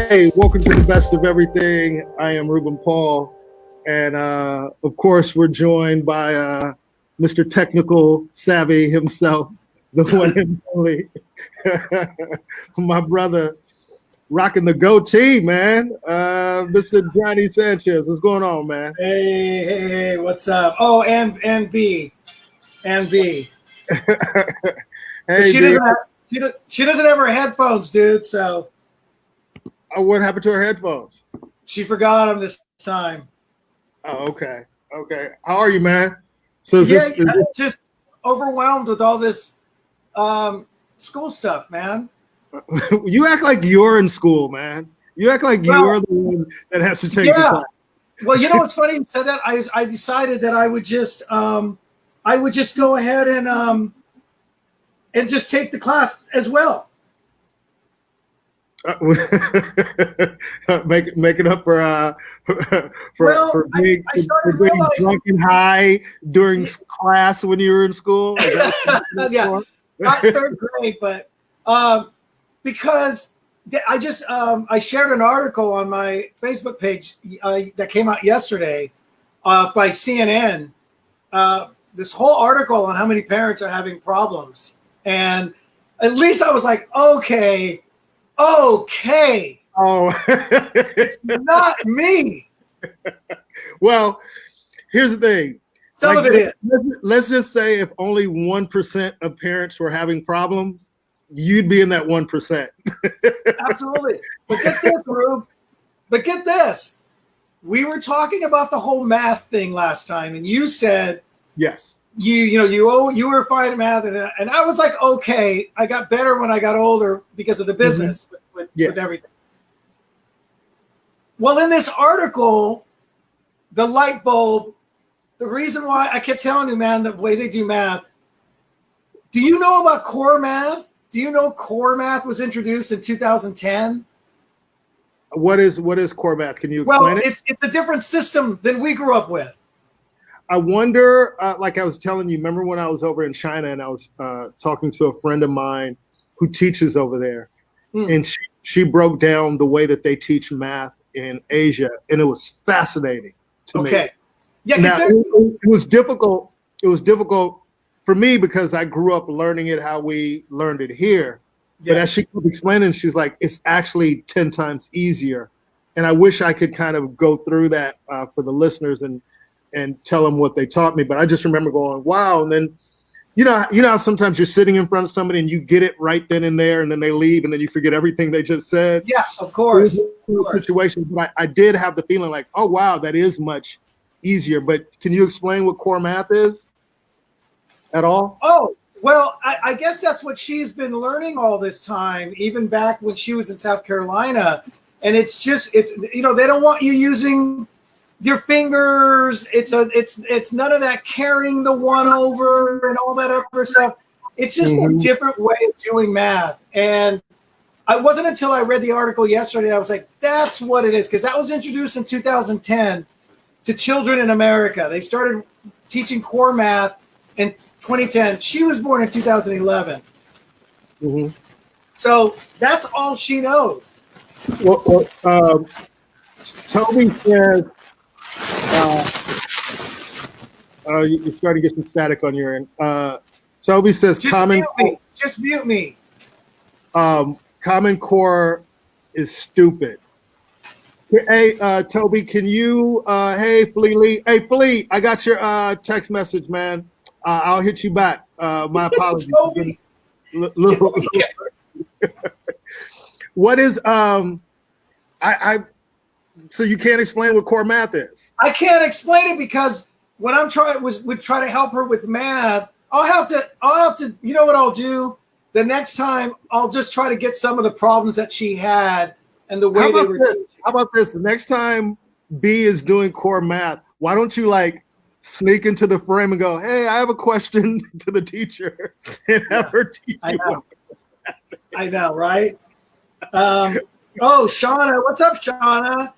Hey, welcome to the best of everything. I am Ruben Paul, and of course, we're joined by Mr. Technical Savvy himself, the one and only, my brother, rocking the goatee, man. Mr. Johnny Sanchez, what's going on, man? Hey, what's up? Oh, and B. Hey, she doesn't have her headphones, dude. So what happened to her headphones? she forgot them this time. Oh, okay. How are you, man? So I'm just overwhelmed with all this school stuff, man. You act like you're in school, man. You act like you're the one that has to take the class. Well, you know what's funny? You said that. I decided that I would just go ahead and just take the class as well. Make it up for being drunk and high during class when you were in school. Yeah, not third grade, but because I shared an article on my Facebook page that came out yesterday by CNN. This whole article on how many parents are having problems, and at least I was like, okay. Oh, it's not me. Well, here's the thing. Some of it is. Let's just say if only 1% of parents were having problems, you'd be in that 1%. Absolutely. But get this, Rube. But get this. We were talking about the whole math thing last time, and you said yes. You were fine at math, and I was like, okay, I got better when I got older because of the business with everything. Well, in this article, the light bulb, the reason why I kept telling you, man, the way they do math. Do you know about core math? Do you know core math was introduced in 2010? What is core math? Can you explain it? Well, it's a different system than we grew up with. I wonder, like I was telling you, remember when I was over in China and I was talking to a friend of mine who teaches over there, and she broke down the way that they teach math in Asia, and it was fascinating to me. Okay. Yeah, now, it was difficult. It was difficult for me because I grew up learning it how we learned it here. Yeah. But as she kept explaining, she was like, it's actually 10 times easier. And I wish I could kind of go through that for the listeners and tell them what they taught me. But I just remember going, wow. And then, you know how sometimes you're sitting in front of somebody and you get it right then and there, and then they leave and then you forget everything they just said. Yeah, of course. Situations, but I did have the feeling like, oh, wow, that is much easier. But can you explain what core math is at all? Oh, well, I guess that's what she's been learning all this time, even back when she was in South Carolina. And it's they don't want you using your fingers. It's none of that carrying the one over and all that other stuff. It's just a different way of doing math. And it wasn't until I read the article yesterday I was like, that's what it is, because that was introduced in 2010 to children in America. They started teaching core math in 2010. She was born in 2011. So that's all she knows. Well, Toby says you're starting to get some static on your end. Toby says Just mute me. Common Core is stupid. Hey, Toby, can you? Hey, Flea. Hey, Flea, I got your text message, man. I'll hit you back. My apologies. What is so you can't explain what core math is? I can't explain it because when I'm try to help her with math, I'll have to, you know what I'll do? The next time I'll just try to get some of the problems that she had and the way they were teaching. How about this? The next time B is doing core math, why don't you sneak into the frame and go, hey, I have a question to the teacher, and have her teach you. I know, right? Oh, Shauna, what's up, Shauna?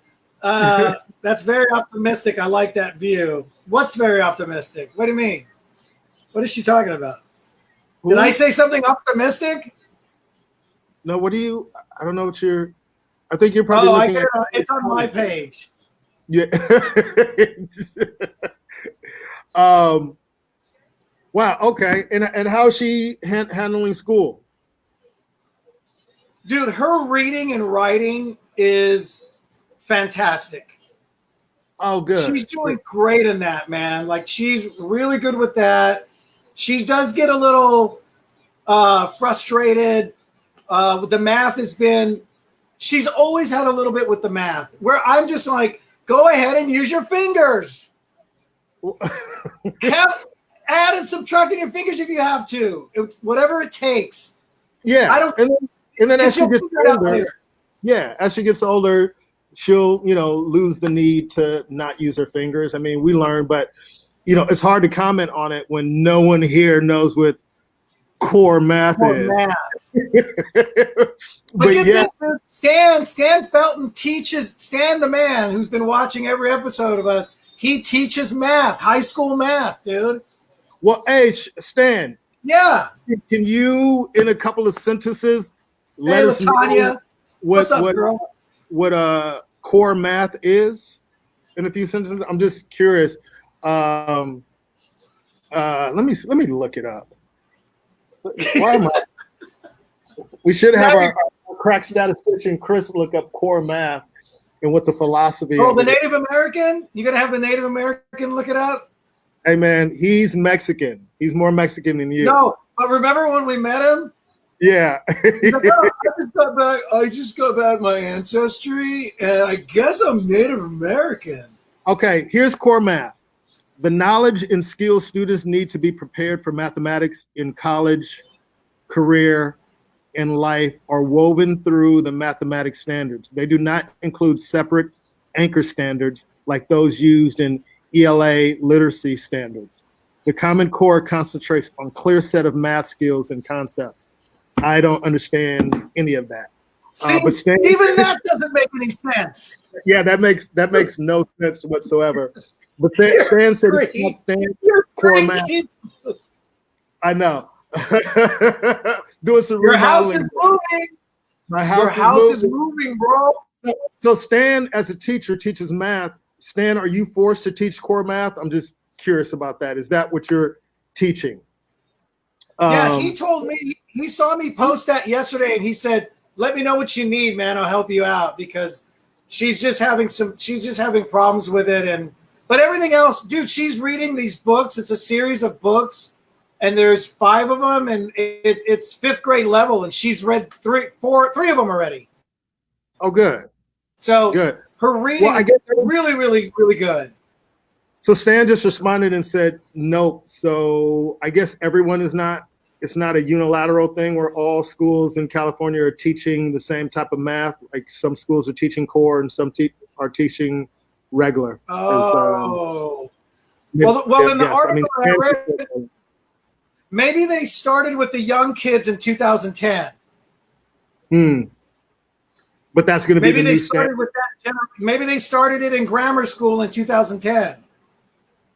That's very optimistic. I like that view. What's very optimistic? What do you mean? What is she talking about? Did I say something optimistic? No, what do you? I don't know what you're. I think you're probably looking at it's on my page. Yeah. Wow. Okay. And how's she handling school? Dude, her reading and writing is fantastic. Oh, good. She's doing great in that, man. Like, she's really good with that. She does get a little frustrated. The math has been, she's always had a little bit with the math, where I'm just like, go ahead and use your fingers. Add and subtract in your fingers if you have to. Whatever it takes. Yeah. I don't. And then as she gets older, as she gets older, she'll, lose the need to not use her fingers. I mean, we learn, but, it's hard to comment on it when no one here knows what core math is. But yeah. Stan Felton teaches, Stan the man who's been watching every episode of us, he teaches math, high school math, dude. Well, Stan. Yeah. Can you, in a couple of sentences, let us know what core math is? In a few sentences, I'm just curious. Let me look it up. Why am I? We should have our crack statistician Chris look up core math and what the philosophy. Oh, the Native American? You gonna have the Native American look it up? Hey man, he's Mexican. He's more Mexican than you. No, but remember when we met him? Yeah. Like, oh, I just got back my ancestry, and I guess I'm Native American. Okay, here's core math. The knowledge and skills students need to be prepared for mathematics in college, career, and life are woven through the mathematics standards. They do not include separate anchor standards like those used in ELA literacy standards. The Common Core concentrates on a clear set of math skills and concepts. I don't understand any of that. See, but even that doesn't make any sense. Yeah, that makes no sense whatsoever. But Stan said core math. I know. Doing some Your house is moving. My house is moving, bro. So Stan, as a teacher, teaches math. Stan, are you forced to teach core math? I'm just curious about that. Is that what you're teaching? Yeah, he told me, he saw me post that yesterday, and he said, let me know what you need, man. I'll help you out, because she's just having problems with it. But everything else, dude, she's reading these books. It's a series of books, and there's 5 of them, and it's 5th grade level, and she's read 3 of them already. Oh, good. So good. Her reading is really, really, really good. So Stan just responded and said, nope. So I guess it's not a unilateral thing where all schools in California are teaching the same type of math. Like some schools are teaching core and some are teaching regular. Oh. Well, in the article I read, maybe they started with the young kids in 2010. But that's going to be the new standard. Maybe they started it in grammar school in 2010.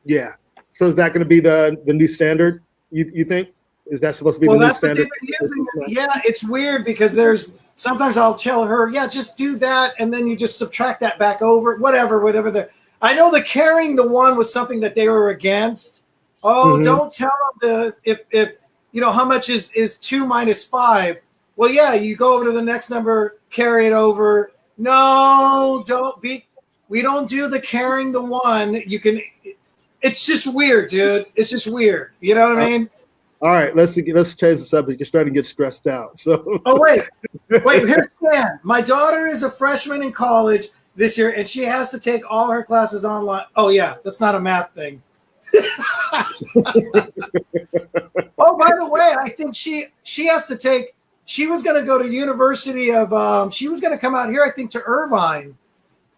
Yeah. So is that going to be the new standard, you think? Is that supposed to be the new standard? Yeah, it's weird because sometimes I'll tell her, yeah, just do that, and then you just subtract that back over, whatever. I know the carrying the one was something that they were against. Oh, don't tell them if how much is 2 minus 5. Well, yeah, you go over to the next number, carry it over. No, we don't do the carrying the one. It's just weird, dude. It's just weird. You know what I mean? All right, let's change the subject. You're starting to get stressed out. So. Oh wait, here's Stan. My daughter is a freshman in college this year, and she has to take all her classes online. Oh yeah, that's not a math thing. Oh, by the way, I think she has to take. She was going to go to University of. She was going to come out here, I think, to Irvine,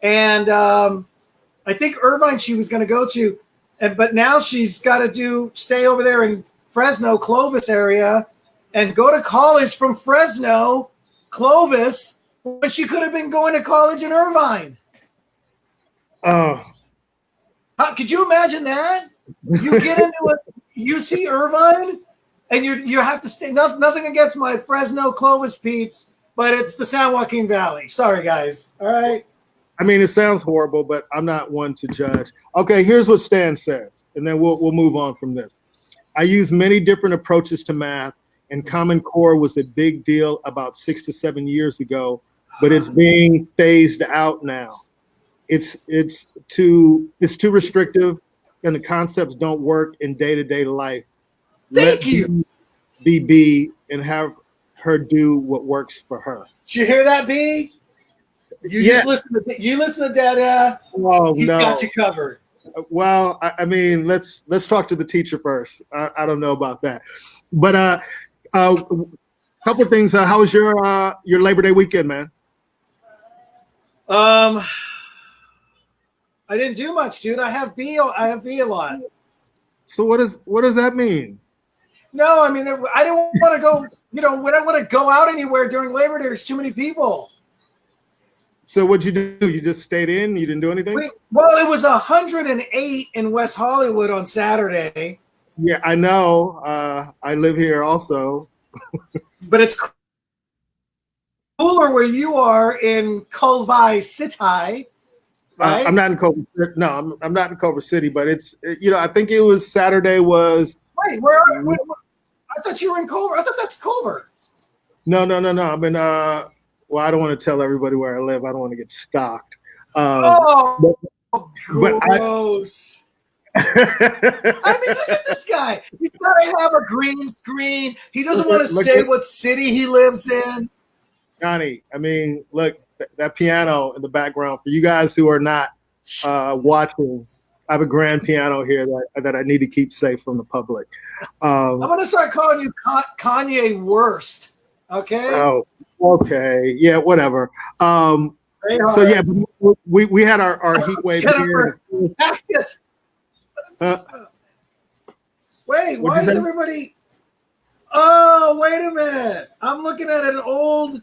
and I think Irvine she was going to go to, but now she's got to stay over there in Fresno, Clovis area, and go to college from Fresno, Clovis, when she could have been going to college in Irvine. Oh. Could you imagine that? You get into a UC Irvine, and you have to stay. Nothing against my Fresno, Clovis peeps, but it's the San Joaquin Valley. Sorry, guys. All right. I mean, it sounds horrible, but I'm not one to judge. Okay, here's what Stan says, and then we'll move on from this. I use many different approaches to math, and Common Core was a big deal about 6 to 7 years ago, but it's being phased out now. It's too restrictive, and the concepts don't work in day-to-day life. Thank you. B and have her do what works for her. Did you hear that, B? Just listen to Dada. Oh, He's got you covered. Well, I mean, let's talk to the teacher first. I don't know about that, but a couple of things. How was your Labor Day weekend, man? I didn't do much, dude. I have B a lot. So what does that mean? No, I mean, I don't want to go. We don't want to go out anywhere during Labor Day. There's too many people. So what'd you do? You just stayed in? You didn't do anything? Well, it was 108 in West Hollywood on Saturday. Yeah, I know. I live here also. But it's cooler where you are in Culver City, right? I'm not in Culver. No, I'm not in Culver City, but it's I think it was Saturday was. Wait, I thought you were in Culver. I thought that's Culver. No. I'm in. Well, I don't want to tell everybody where I live. I don't want to get stalked. Gross. I mean, look at this guy. He's got to have a green screen. He doesn't want to say what city he lives in. Johnny, I mean, look, that piano in the background, for you guys who are not watching, I have a grand piano here that I need to keep safe from the public. I'm going to start calling you Kanye Worst, okay? Oh, okay. Yeah, whatever. So, yeah, we had our heat wave here. Wait, why is everybody... Oh, wait a minute. I'm looking at an old...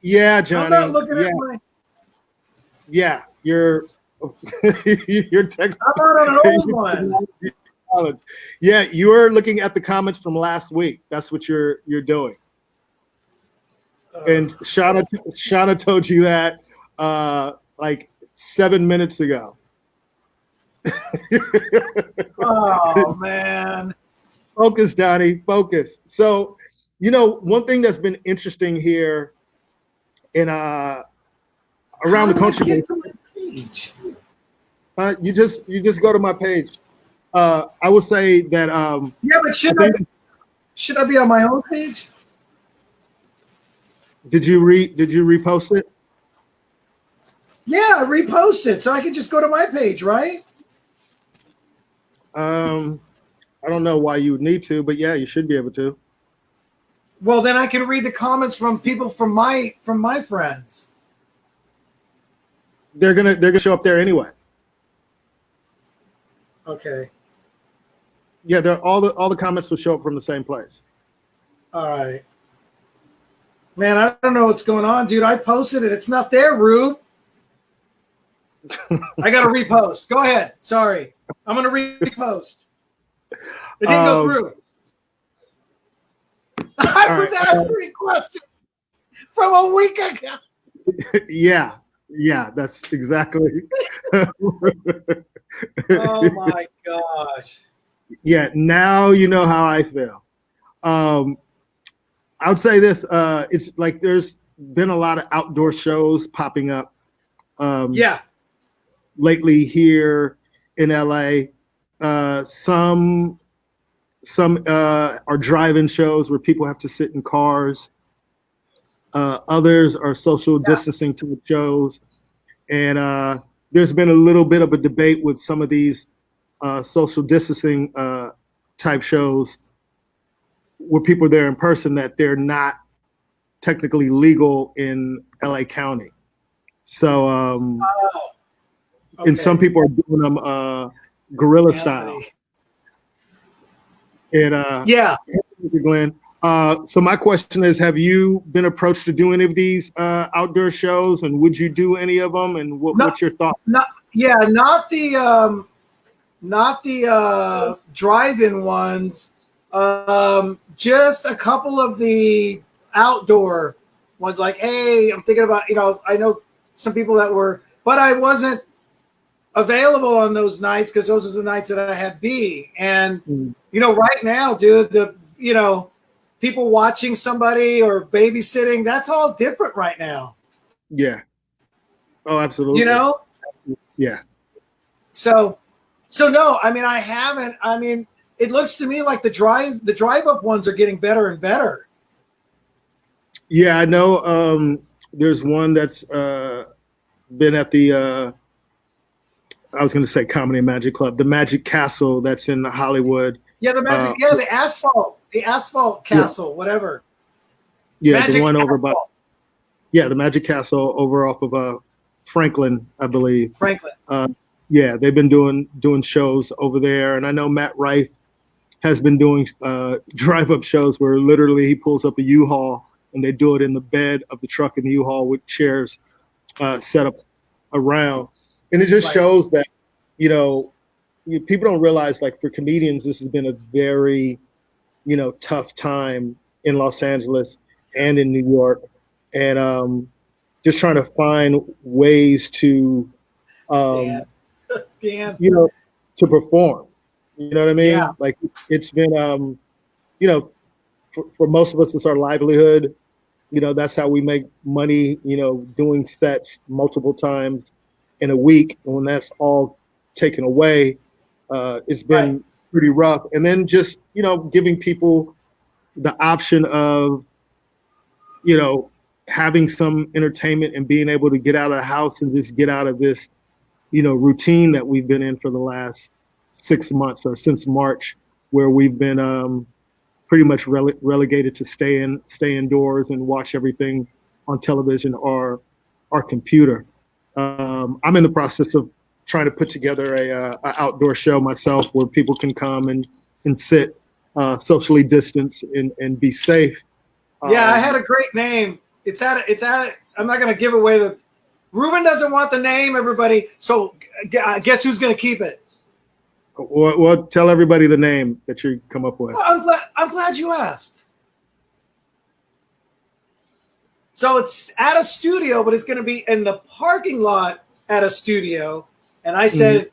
Yeah, Johnny. I'm not looking at my... Yeah, you're texting. I'm on an old one. Yeah, you are looking at the comments from last week. That's what you're doing. And Shauna told you that like 7 minutes ago. Oh man. Focus, Donnie, focus. So, one thing that's been interesting here in around the country. You just go to my page. I will say that yeah, but should I be on my own page? Did you repost it? Yeah, I reposted, so I can just go to my page, right? I don't know why you would need to, but yeah, you should be able to. Well, then I can read the comments from people from my friends. They're gonna show up there anyway. Okay. Yeah, all the comments will show up from the same place. All right. Man, I don't know what's going on, dude. I posted it. It's not there, Rube. I got to repost. Go ahead. Sorry. I'm going to repost. It didn't go through. I was answering questions from a week ago. Yeah, that's exactly. Oh, my gosh. Yeah, now you know how I feel. I would say this, it's like there's been a lot of outdoor shows popping up lately here in LA. Some are drive-in shows where people have to sit in cars. Others are social distancing type shows. And there's been a little bit of a debate with some of these social distancing type shows where people are there in person that they're not technically legal in LA County. So, and some people are doing them guerrilla style. And Glenn. So my question is, have you been approached to do any of these outdoor shows, and would you do any of them? And what's your thought? Not the drive-in ones. Just a couple of the outdoor was like, hey, I'm thinking about, I know some people that were, but I wasn't available on those nights because those are the nights that I had B. And, right now, dude, people watching somebody or babysitting, that's all different right now. Yeah. Oh, absolutely. Yeah. So no, I mean, I haven't. I mean, it looks to me like the drive up ones are getting better and better. Yeah, I know. There's one that's been at the I was going to say Comedy and Magic Club, the Magic Castle that's in Hollywood. Yeah, the asphalt castle, whatever. Yeah, Magic the one Castle. over by. Yeah, the Magic Castle over off of Franklin, I believe. Franklin. Yeah, they've been doing shows over there, and I know Matt Rife has been doing drive-up shows where literally he pulls up a U-Haul and they do it in the bed of the truck in the U-Haul with chairs set up around, and it just shows that people don't realize, like, for comedians this has been a very tough time in Los Angeles and in New York, and just trying to find ways to to perform. You know what I mean? Yeah. Like, it's been for most of us, it's our livelihood. That's how we make money, doing sets multiple times in a week. And when that's all taken away, it's been pretty rough. And then just, giving people the option of, having some entertainment and being able to get out of the house and just get out of this, routine that we've been in for the last 6 months or since March, where we've been pretty much relegated to stay indoors and watch everything on television or our computer. I'm in the process of trying to put together a outdoor show myself where people can come and sit socially distanced and be safe. Yeah, I had a great name. It's at I'm not going to give away the. Ruben doesn't want the name, everybody. So guess who's going to keep it? Well, tell everybody the name that you come up with. Well, I'm glad you asked. So it's at a studio, but it's going to be in the parking lot at a studio. And I said,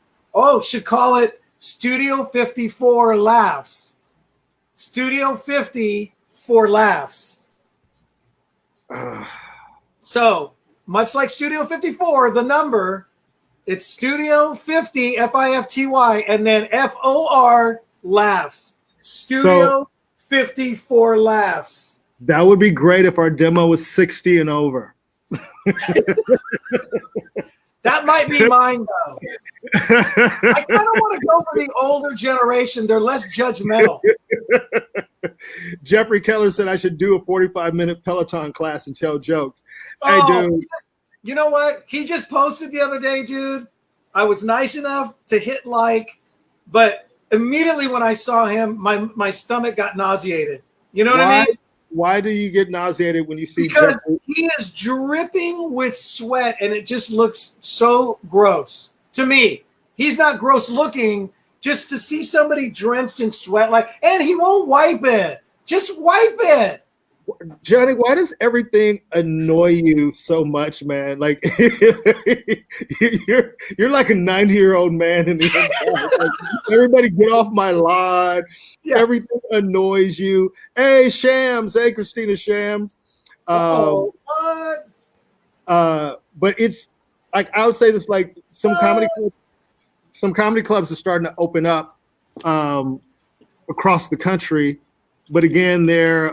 should call it Studio 54 Laughs. Studio 50 for Laughs. So much like Studio 54, the number, it's Studio 50, FIFTY, and then FOR Laughs. Studio 54 Laughs. That would be great if our demo was 60 and over. That might be mine, though. I kind of want to go for the older generation. They're less judgmental. Jeffrey Keller said I should do a 45-minute Peloton class and tell jokes. Hey, dude. You know what? He just posted the other day, dude. I was nice enough to hit like, but immediately when I saw him, my stomach got nauseated. You know what I mean? Why do you get nauseated when you see Because Jeffrey? He is dripping with sweat, and it just looks so gross to me. He's not gross looking. Just to see somebody drenched in sweat, and he won't wipe it. Just wipe it. Johnny, why does everything annoy you so much, man? Like, you're like a 90-year-old man in the inside. Like, everybody get off my lawn. Yeah. Everything annoys you. Hey, Shams. Hey, Christina Shams. What? But it's like, I would say this, like, some comedy clubs are starting to open up across the country, but again, they're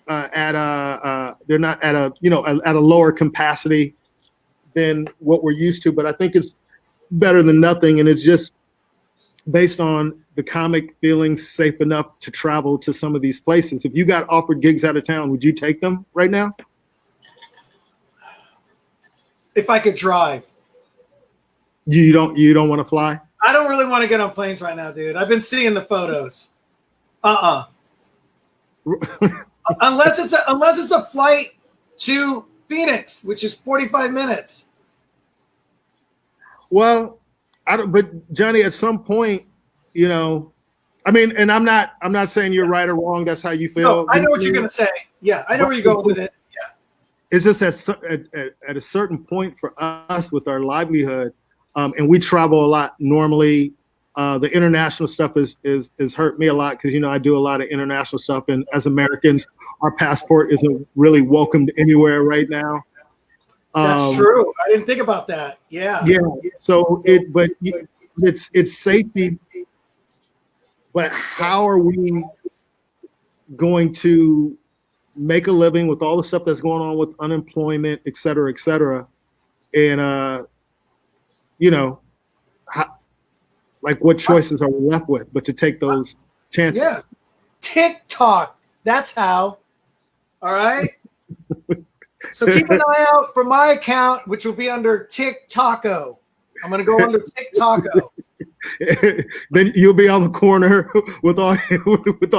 they're not at a at a lower capacity than what we're used to. But I think it's better than nothing, and it's just based on the comic feeling safe enough to travel to some of these places. If you got offered gigs out of town, would you take them right now? If I could drive. You don't want to fly? I don't really want to get on planes right now, dude. I've been seeing the photos. Unless it's a flight to Phoenix, which is 45 minutes. Well, I don't. But Johnny, at some point, I mean, and I'm not saying you're right or wrong. That's how you feel. No, I know what you're gonna say. Yeah, I know where you're going with it. it's just at a certain point for us with our livelihood, and we travel a lot normally. The international stuff is hurt me a lot because I do a lot of international stuff, and as Americans, our passport isn't really welcomed anywhere right now. That's true. I didn't think about that. Yeah. Yeah. So it's safety, but how are we going to make a living with all the stuff that's going on with unemployment, et cetera, and what choices are we left with but to take those chances? Yeah. TikTok. That's how. All right. So keep an eye out for my account, which will be under TikToko. I'm going to go under TikToko. Then you'll be on the corner with all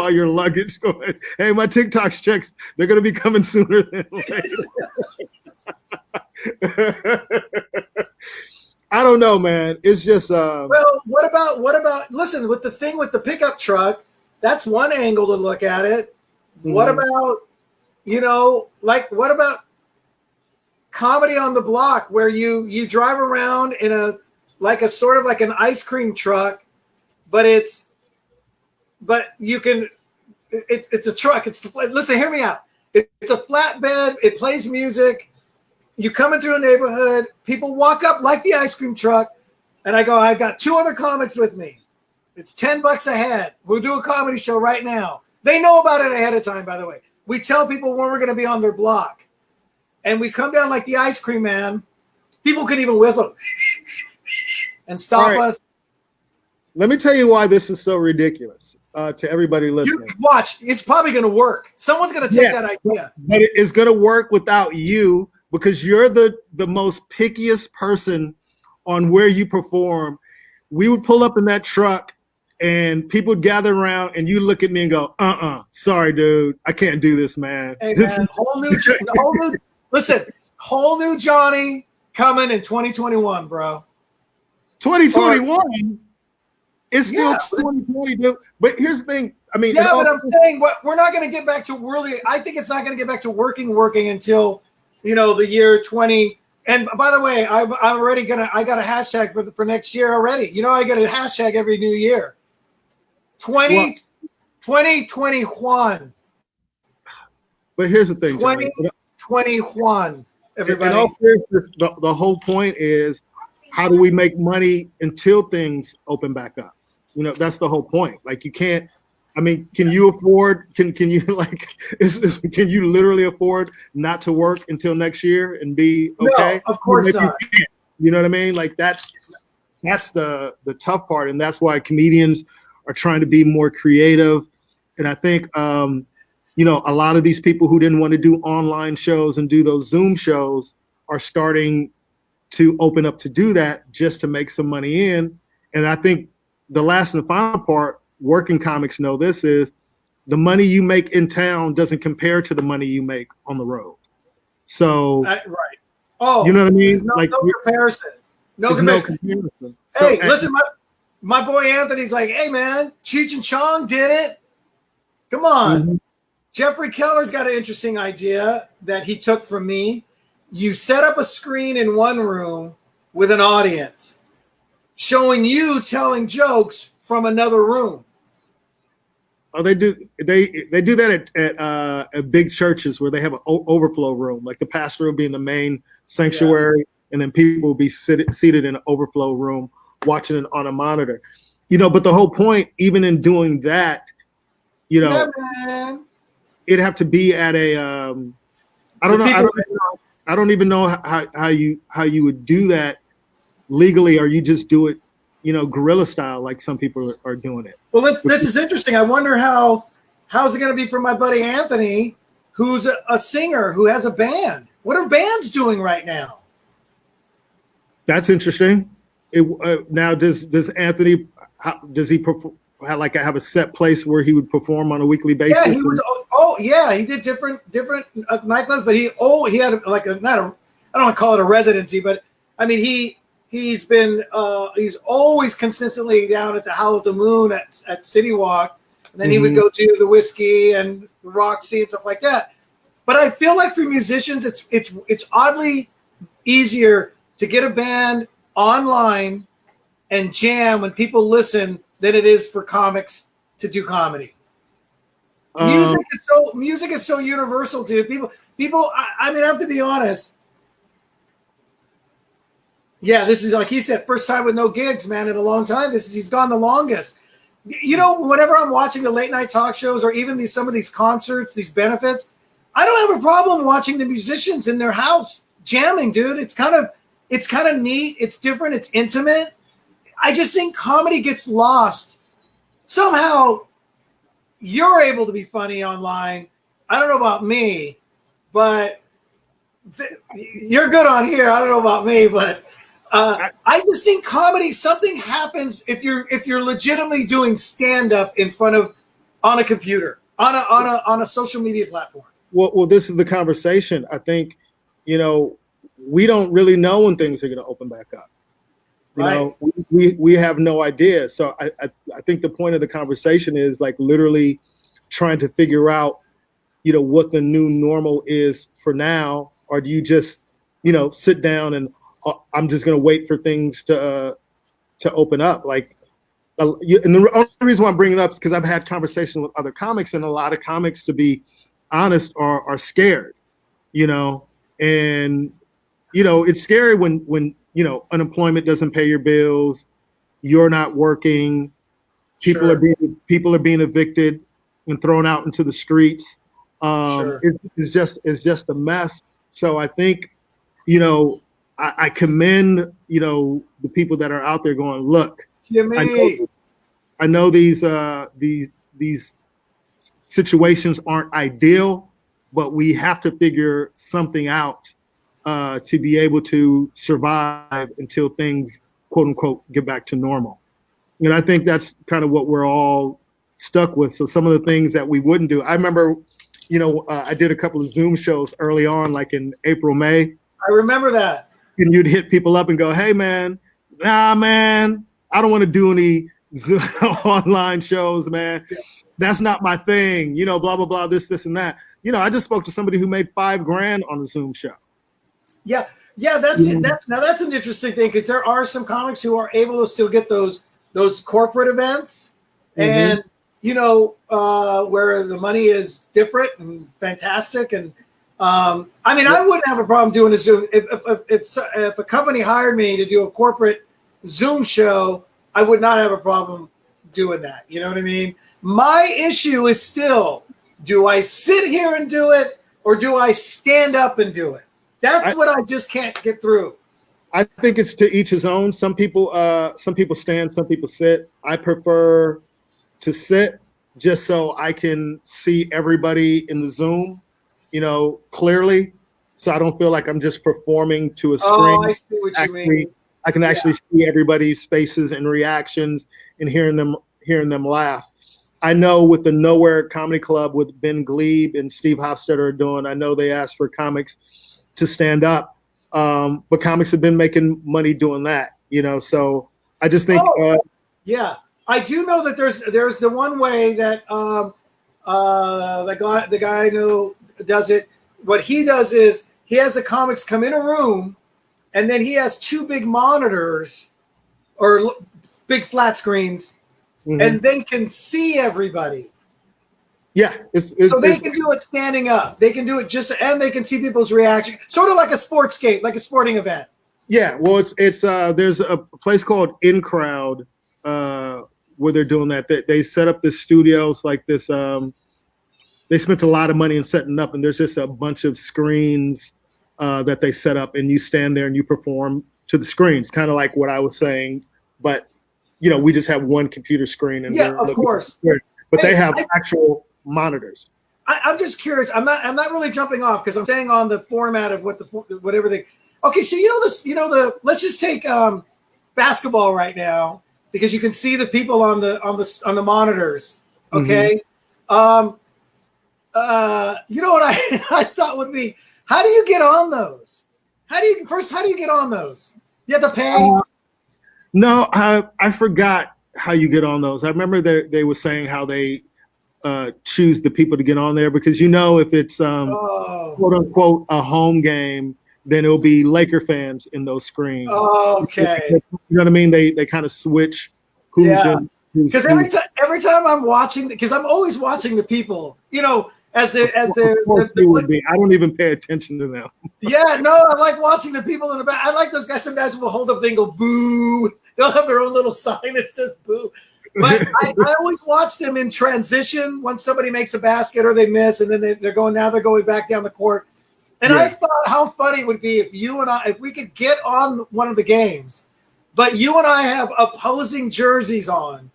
your luggage going, hey, my TikTok checks, they're going to be coming sooner than later. I don't know, man. It's just well, what about listen, with the thing with the pickup truck, that's one angle to look at it. Mm-hmm. What about what about comedy on the block where you drive around in a sort of like an ice cream truck, but it's a truck. Listen, hear me out. It's a flatbed. It plays music. You coming through a neighborhood, people walk up like the ice cream truck, and I go, I've got 2 other comics with me. It's $10 a head. We'll do a comedy show right now. They know about it ahead of time, by the way. We tell people when we're going to be on their block. And we come down like the ice cream man. People can even whistle and stop us. Let me tell you why this is so ridiculous to everybody listening. You watch. It's probably going to work. Someone's going to take that idea. But it is going to work without you because you're the most pickiest person on where you perform. We would pull up in that truck and people would gather around and you look at me and go, sorry, dude. I can't do this, man. Hey, man, whole new Johnny coming in 2021, bro. 2021? It's still 2020, dude. But here's the thing. I mean, but I'm saying we're not going to get back to really. I think it's not going to get back to working until the year 20. And by the way, I'm already I got a hashtag for next year already. I get a hashtag every new year. 2021. But here's the thing, 2021. Everybody. In all seriousness, the whole point is, how do we make money until things open back up? That's the whole point. Like you can't. I mean, can you afford? Can you can you literally afford not to work until next year and be okay? No, of course not. You know what I mean? Like that's the tough part, and that's why comedians are trying to be more creative. And I think a lot of these people who didn't want to do online shows and do those Zoom shows are starting to open up to do that just to make some money in. And I think the last and the final part, working comics know this, is the money you make in town doesn't compare to the money you make on the road. So, right. Oh, you know what I mean? No comparison. No comparison. Hey, listen, my boy Anthony's like, hey, man, Cheech and Chong did it. Come on. Mm-hmm. Jeffrey Keller's got an interesting idea that he took from me. You set up a screen in one room with an audience, showing you telling jokes from another room. Oh, they do that at big churches where they have an overflow room, like the pastor will be in the main sanctuary, and then people will be seated in an overflow room watching it on a monitor. But the whole point, even in doing that, it'd have to be at a I don't even know how you would do that legally, or you just do it, guerrilla style, like some people are doing it. Well, this is interesting. I wonder how's it going to be for my buddy Anthony, who's a singer who has a band. What are bands doing right now? That's interesting. Now, does Anthony have a set place where he would perform on a weekly basis? Yeah, he did different nightclubs, but he had I don't want to call it a residency, but I mean he's always consistently down at the Howl at the Moon at City Walk, and then he would go to the Whiskey and the Roxy and stuff like that. But I feel like for musicians, it's oddly easier to get a band online and jam when people listen than it is for comics to do comedy. Music is so universal, dude. People. I mean, I have to be honest. Yeah, this is like he said, first time with no gigs, man, in a long time. He's gone the longest. You know, whenever I'm watching the late night talk shows or even some of these concerts, these benefits, I don't have a problem watching the musicians in their house jamming, dude. It's kind of neat. It's different. It's intimate. I just think comedy gets lost. Somehow you're able to be funny online. I don't know about me, but you're good on here. I don't know about me, but I just think comedy, something happens if you're legitimately doing stand-up in front of on a computer, on a social media platform. Well, this is the conversation. I think, you know, we don't really know when things are going to open back up. You know, we have no idea. So I think the point of the conversation is like literally trying to figure out, you know, what the new normal is for now, or do you just, you know, sit down and I'm just going to wait for things to open up? Like, and the only reason why I'm bringing it up is because I've had conversations with other comics, and a lot of comics, to be honest, are scared, you know, and, you know, it's scary when, you know, unemployment doesn't pay your bills, you're not working, people are being evicted and thrown out into the streets. It's just a mess. So I think, you know, I commend, you know, the people that are out there going, look, I know these situations aren't ideal, but we have to figure something out to be able to survive until things, quote unquote, get back to normal. And I think that's kind of what we're all stuck with. So some of the things that we wouldn't do, I remember, you know, I did a couple of Zoom shows early on, like in April, May. I remember that. And you'd hit people up and go, hey, man, nah, man, I don't want to do any Zoom online shows, man. That's not my thing. You know, blah, blah, blah, this, and that. You know, I just spoke to somebody who made $5,000 on a Zoom show. Yeah, that's an interesting thing, because there are some comics who are able to still get those corporate events, and you know, where the money is different and fantastic. And I mean, I wouldn't have a problem doing a Zoom if a company hired me to do a corporate Zoom show. I would not have a problem doing that. You know what I mean? My issue is still, do I sit here and do it, or do I stand up and do it? That's what I just can't get through. I think it's to each his own. Some people stand, some people sit. I prefer to sit just so I can see everybody in the Zoom, you know, clearly. So I don't feel like I'm just performing to a screen. Oh, I see what you mean. I can actually see everybody's faces and reactions and hearing them laugh. I know with the Nowhere Comedy Club, with Ben Glebe and Steve Hofstetter are doing, I know they asked for comics to stand up, but comics have been making money doing that, you know. So I just think, I do know that there's the one way that the guy I know does it. What he does is he has the comics come in a room, and then he has two big monitors or big flat screens, and they can see everybody. Yeah, so they can do it standing up. They can do it and they can see people's reaction, sort of like a sports game, like a sporting event. Yeah, well, it's there's a place called In Crowd where they're doing that. They set up this studios like this. They spent a lot of money in setting up, and there's just a bunch of screens that they set up, and you stand there and you perform to the screens, kind of like what I was saying. But you know, we just have one computer screen, and of course. But they have actual monitors. I'm just curious. I'm not really jumping off, because I'm staying on the format of what everything. Okay, so let's just take basketball right now, because you can see the people on the monitors. Okay, you know what I thought would be, how do you get on those? How do you get on those? You have to pay. No, I forgot how you get on those. I remember they were saying how they choose the people to get on there because if it's quote unquote a home game, then it'll be Laker fans in those screens. Okay. You know what I mean? They kind of switch who's in. Because every time I'm watching, because I'm always watching the people, as the I don't even pay attention to them. Yeah, no, I like watching the people in the back. I like those guys sometimes who will hold up and go boo. They'll have their own little sign that says boo. But I always watch them in transition once somebody makes a basket or they miss, and then they're going back down the court. And I thought how funny it would be if we could get on one of the games, but you and I have opposing jerseys on,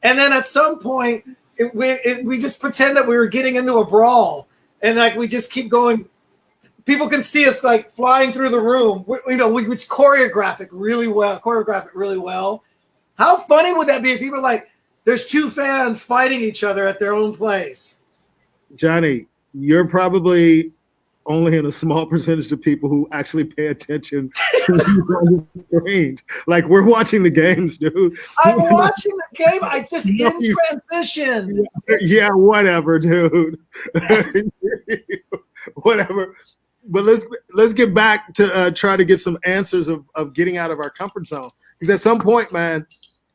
and then at some point we just pretend that we were getting into a brawl, and like we just keep going. People can see us like flying through the room. We choreograph it really well. How funny would that be if people are like, there's two fans fighting each other at their own place? Johnny, you're probably only in a small percentage of people who actually pay attention to the screens. Like, we're watching the games, dude. I'm watching the game. I just in transition. Yeah, whatever, dude. Whatever. But let's get back to try to get some answers of getting out of our comfort zone. Because at some point, man,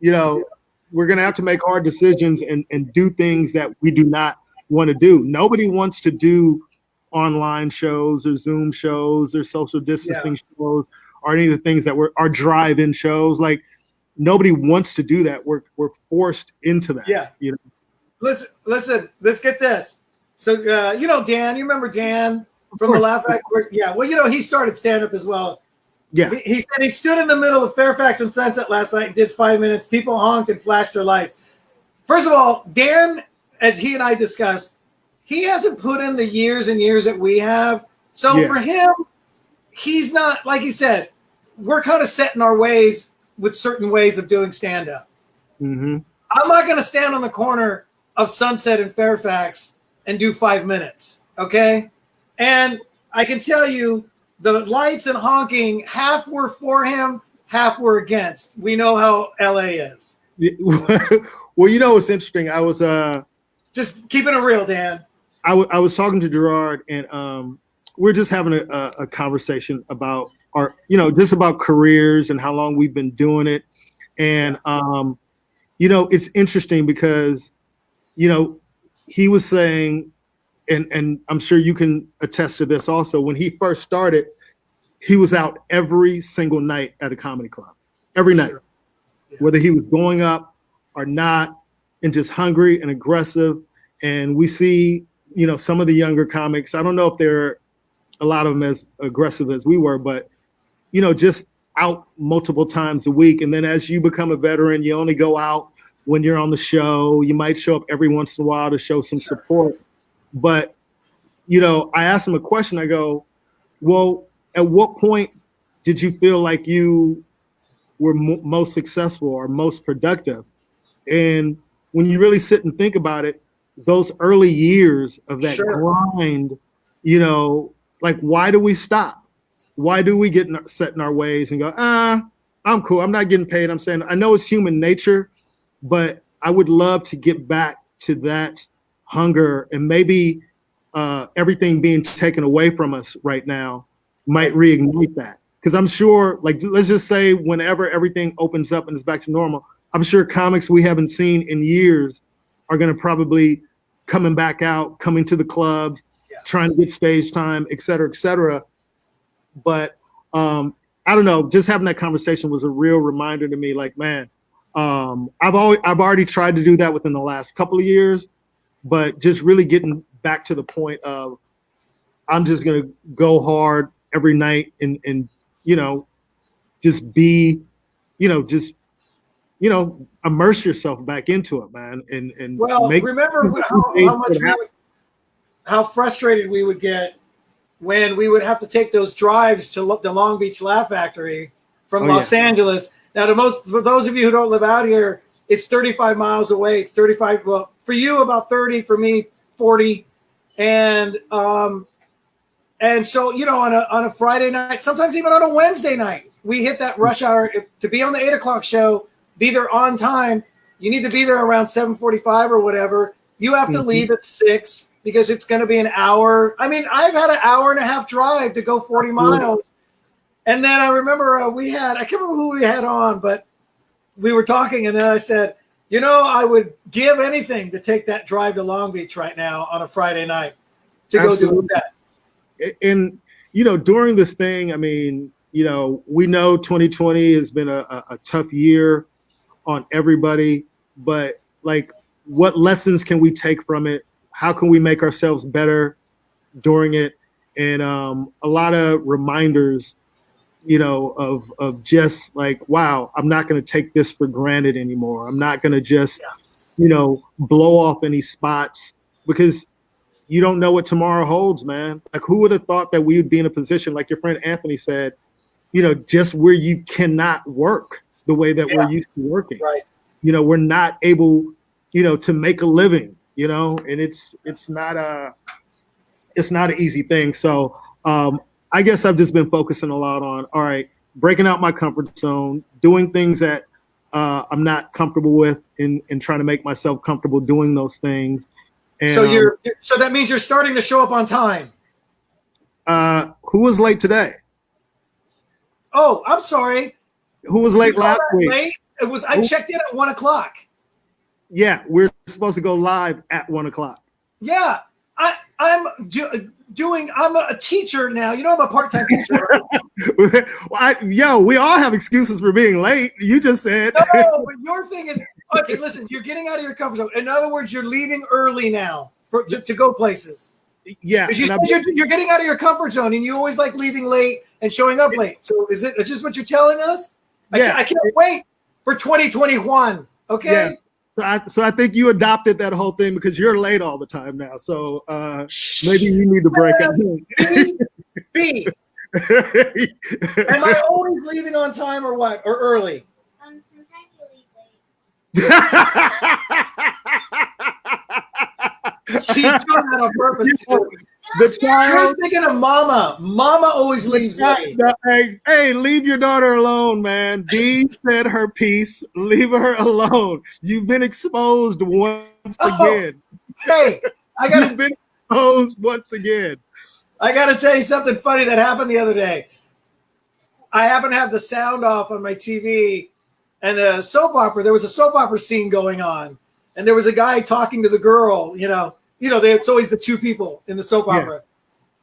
we're going to have to make hard decisions and do things that we do not want to do. Nobody wants to do online shows or Zoom shows or social distancing shows or any of the things that are drive-in shows. Like, nobody wants to do that. We're forced into that. Yeah. Listen, let's get this. So, Dan, you remember Dan from the Laugh Factory? Yeah. Well, he started stand-up as well. Yeah. He said he stood in the middle of Fairfax and Sunset last night and did 5 minutes. People honked and flashed their lights. First of all, Dan, as he and I discussed, he hasn't put in the years and years that we have. So for him, he's not, like he said, we're kind of set in our ways with certain ways of doing stand-up. Mm-hmm. I'm not going to stand on the corner of Sunset and Fairfax and do 5 minutes, okay? And I can tell you, the lights and honking, half were for him, half were against. We know how LA is. Well, it's interesting. I was just keeping it real, Dan. I was talking to Gerard, and we're just having a conversation about just about careers and how long we've been doing it. And it's interesting because he was saying, and I'm sure you can attest to this also, when he first started, he was out every single night at a comedy club, every night, whether he was going up or not, and just hungry and aggressive. And we see, some of the younger comics, I don't know if they're a lot of them as aggressive as we were, but, just out multiple times a week. And then as you become a veteran, you only go out when you're on the show. You might show up every once in a while to show some support. But, I asked him a question. I go, well, at what point did you feel like you were most successful or most productive? And when you really sit and think about it, those early years of that grind, like, why do we stop? Why do we get set in our ways and go, I'm cool, I'm not getting paid? I'm saying, I know it's human nature, but I would love to get back to that hunger, and maybe everything being taken away from us right now might reignite that. Because I'm sure, like, let's just say whenever everything opens up and is back to normal, I'm sure comics we haven't seen in years are going to probably coming back out, coming to the clubs, trying to get stage time, et cetera, et cetera. But I don't know, just having that conversation was a real reminder to me, like, man, I've already tried to do that within the last couple of years, but just really getting back to the point of, I'm just going to go hard every night and just be, immerse yourself back into it, man. And remember how frustrated we would get when we would have to take those drives to the Long Beach Laugh Factory from Los Angeles. Now, for those of you who don't live out here, it's 35 miles away. It's 35. Well, for you, about 30. For me, 40. And so, on a Friday night, sometimes even on a Wednesday night, we hit that rush hour. To be on the 8 o'clock show, be there on time, you need to be there around 7:45 or whatever. You have to leave at 6 because it's going to be an hour. I mean, I've had an hour and a half drive to go 40 miles. And then I remember I can't remember who we had on, but we were talking, and then I said, I would give anything to take that drive to Long Beach right now on a Friday night to go do a set. And, during this thing, I mean, we know 2020 has been a tough year on everybody, but like, what lessons can we take from it? How can we make ourselves better during it? And a lot of reminders, of just like, wow, I'm not going to take this for granted anymore. I'm not going to just, blow off any spots, because you don't know what tomorrow holds, man. Like, who would have thought that we would be in a position, like your friend Anthony said, just where you cannot work the way that we're used to working. Right. We're not able, to make a living, and it's not an easy thing. So I guess I've just been focusing a lot on, all right, breaking out my comfort zone, doing things that I'm not comfortable with, and trying to make myself comfortable doing those things. And, so that means you're starting to show up on time. Who was late today? Oh, I'm sorry. Who was late last week? Late? I checked in at 1:00. Yeah, we're supposed to go live at 1:00. Yeah, I'm a teacher now. I'm a part-time teacher. We all have excuses for being late. You just said. No, but your thing is, okay, listen, you're getting out of your comfort zone. In other words, you're leaving early now to go places. Yeah. Because you're getting out of your comfort zone, and you always like leaving late and showing up late. So is it just what you're telling us? Yeah. I can't wait for 2021. Okay. Yeah. So I think you adopted that whole thing because you're late all the time now. So maybe you need to break up. B. Am I always leaving on time or what? Or early? Sometimes you leave late. She's doing that on purpose. The child. You're thinking of Mama. Mama always leaves late. Hey, leave your daughter alone, man. Dee said her piece. Leave her alone. You've been exposed once again. Hey, You've been exposed once again. I got to tell you something funny that happened the other day. I happen to have the sound off on my TV, and there was a soap opera scene going on, and there was a guy talking to the girl, it's always the two people in the soap opera.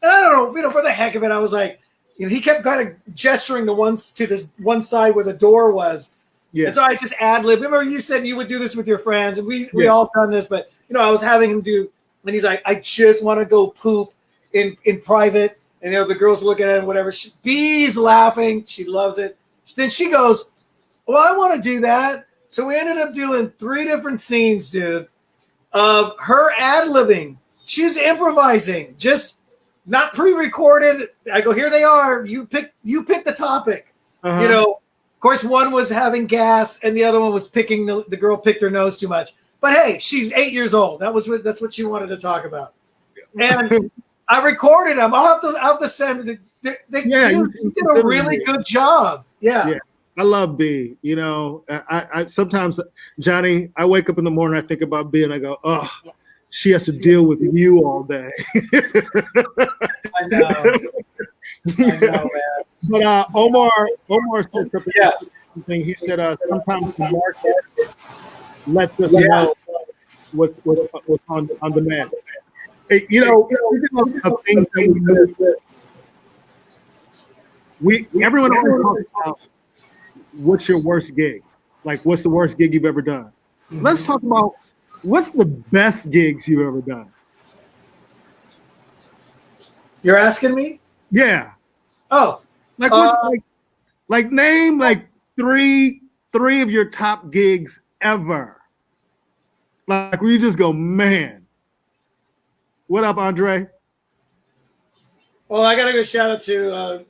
And I don't know, for the heck of it, I was like, he kept kind of gesturing to this one side where the door was. Yeah. And so I just ad-lib. Remember you said you would do this with your friends, and we all done this, but I was having him do, and he's like, I just want to go poop in private. And the girl's looking at him, whatever. Bee's laughing. She loves it. Then she goes, well, I want to do that. So we ended up doing 3 different scenes, dude, of her ad-libbing. She's improvising, just not pre-recorded. I go, here they are. You pick the topic. Uh-huh. Of course, one was having gas, and the other one was picking the girl picked her nose too much. But hey, she's 8 years old. That's what she wanted to talk about. And I recorded them. I'll have to send. You did a really good job. Yeah. I love B. I sometimes, Johnny, I wake up in the morning, I think about B, and I go, oh, she has to deal with you all day. I know, man. But Omar said something. He said sometimes the market lets us know what's on demand. Hey, of things that everyone always talks about what's your worst gig? Like, what's the worst gig you've ever done? Mm-hmm. Let's talk about what's the best gigs you've ever done. You're asking me? Yeah. Oh, like what's name like three of your top gigs ever. Like where you just go, man. What up, Andre? Well, I gotta give a shout out to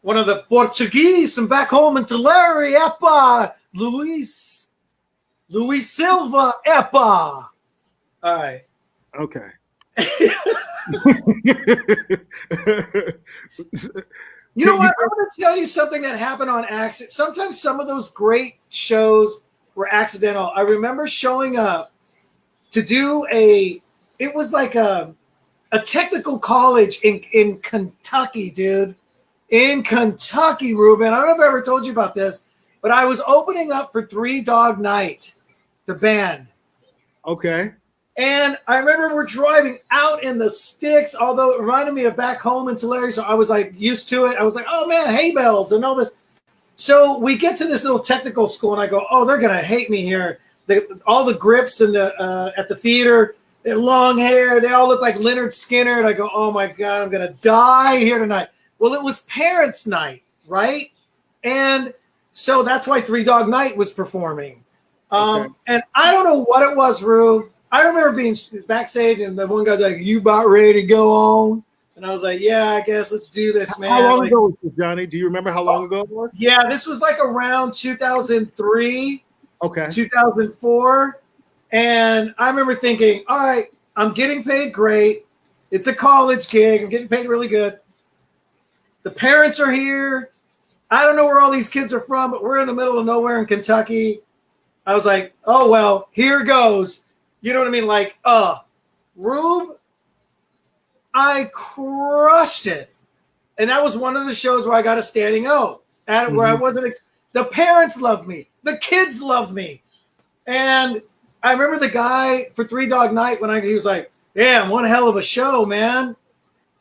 one of the Portuguese from back home in Tulare, Epa, Luis Silva, Epa. All right. Okay. You know what? I'm going to tell you something that happened on accident. Sometimes some of those great shows were accidental. I remember showing up to do it was like a technical college in Kentucky, dude. In Kentucky, Ruben. I don't know if I ever told you about this, but I was opening up for Three Dog Night, the band. Okay. And I remember we're driving out in the sticks, although it reminded me of back home in Tulare, so I was like used to it. I was like, oh man, hay bells and all this. So we get to this little technical school, and I go, oh, they're gonna hate me here. All the grips and at the theater, they're long hair, they all look like Leonard Skinner, and I go, oh my God, I'm gonna die here tonight. Well, it was parents' night, right? And so that's why Three Dog Night was performing. Okay. And I don't know what it was, Rue. I remember being backstage, and the one guy's like, you about ready to go on? And I was like, yeah, I guess let's do this, man. How long ago was this, Johnny? Do you remember how long ago it was? Yeah, this was like around 2003, Okay. 2004. And I remember thinking, all right, I'm getting paid great. It's a college gig. I'm getting paid really good. The parents are here. I don't know where all these kids are from, but we're in the middle of nowhere in Kentucky. I was like, oh, well, here goes. You know what I mean? Like, Rube, I crushed it. And that was one of the shows where I got a standing O, where I wasn't. The parents loved me. The kids loved me. And I remember the guy for Three Dog Night he was like, damn, one hell of a show, man.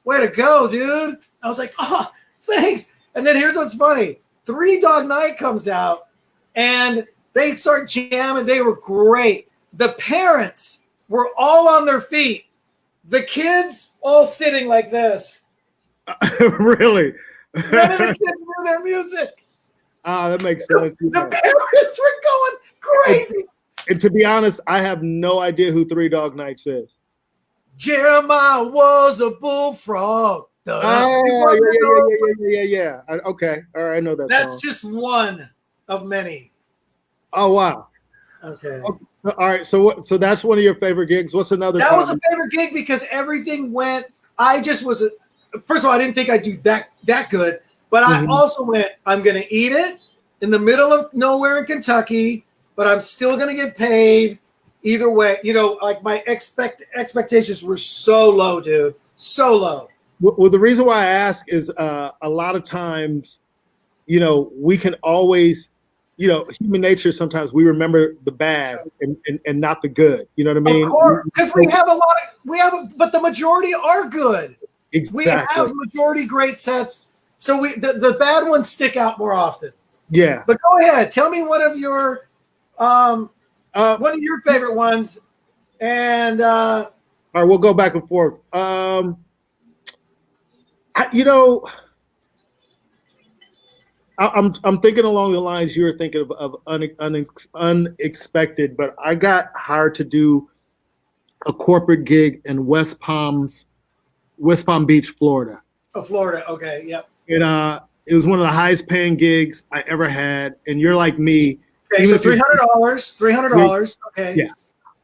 Way to go, dude. I was like, oh, thanks. And then here's what's funny. Three Dog Night comes out, and they start jamming. They were great. The parents were all on their feet. The kids all sitting like this. Really? None of the kids knew their music. That makes sense. The parents were going crazy. And to be honest, I have no idea who Three Dog Nights is. Jeremiah was a bullfrog. Oh, yeah. Okay. All right. I know that That's song. just one of many. Oh, wow. Okay. All right. So that's one of your favorite gigs. What's another? That was a favorite gig because everything went. I just was. First of all, I didn't think I'd do that good, but I also went. I'm going to eat it in the middle of nowhere in Kentucky, but I'm still going to get paid either way. You know, like my expectations were so low, dude. So low. Well, the reason why I ask is a lot of times, you know, we can always, you know, human nature, sometimes we remember the bad and not the good. You know what I mean? Of course, because but the majority are good. Exactly. We have majority great sets. So the bad ones stick out more often. Yeah. But go ahead. Tell me one of your favorite ones. And all right, we'll go back and forth. I'm thinking along the lines you were thinking of unexpected, but I got hired to do a corporate gig in West Palm Beach, Florida. Oh, Florida. Okay. Yep. It was one of the highest paying gigs I ever had. And you're like me. Okay. So $300. Okay. Yeah.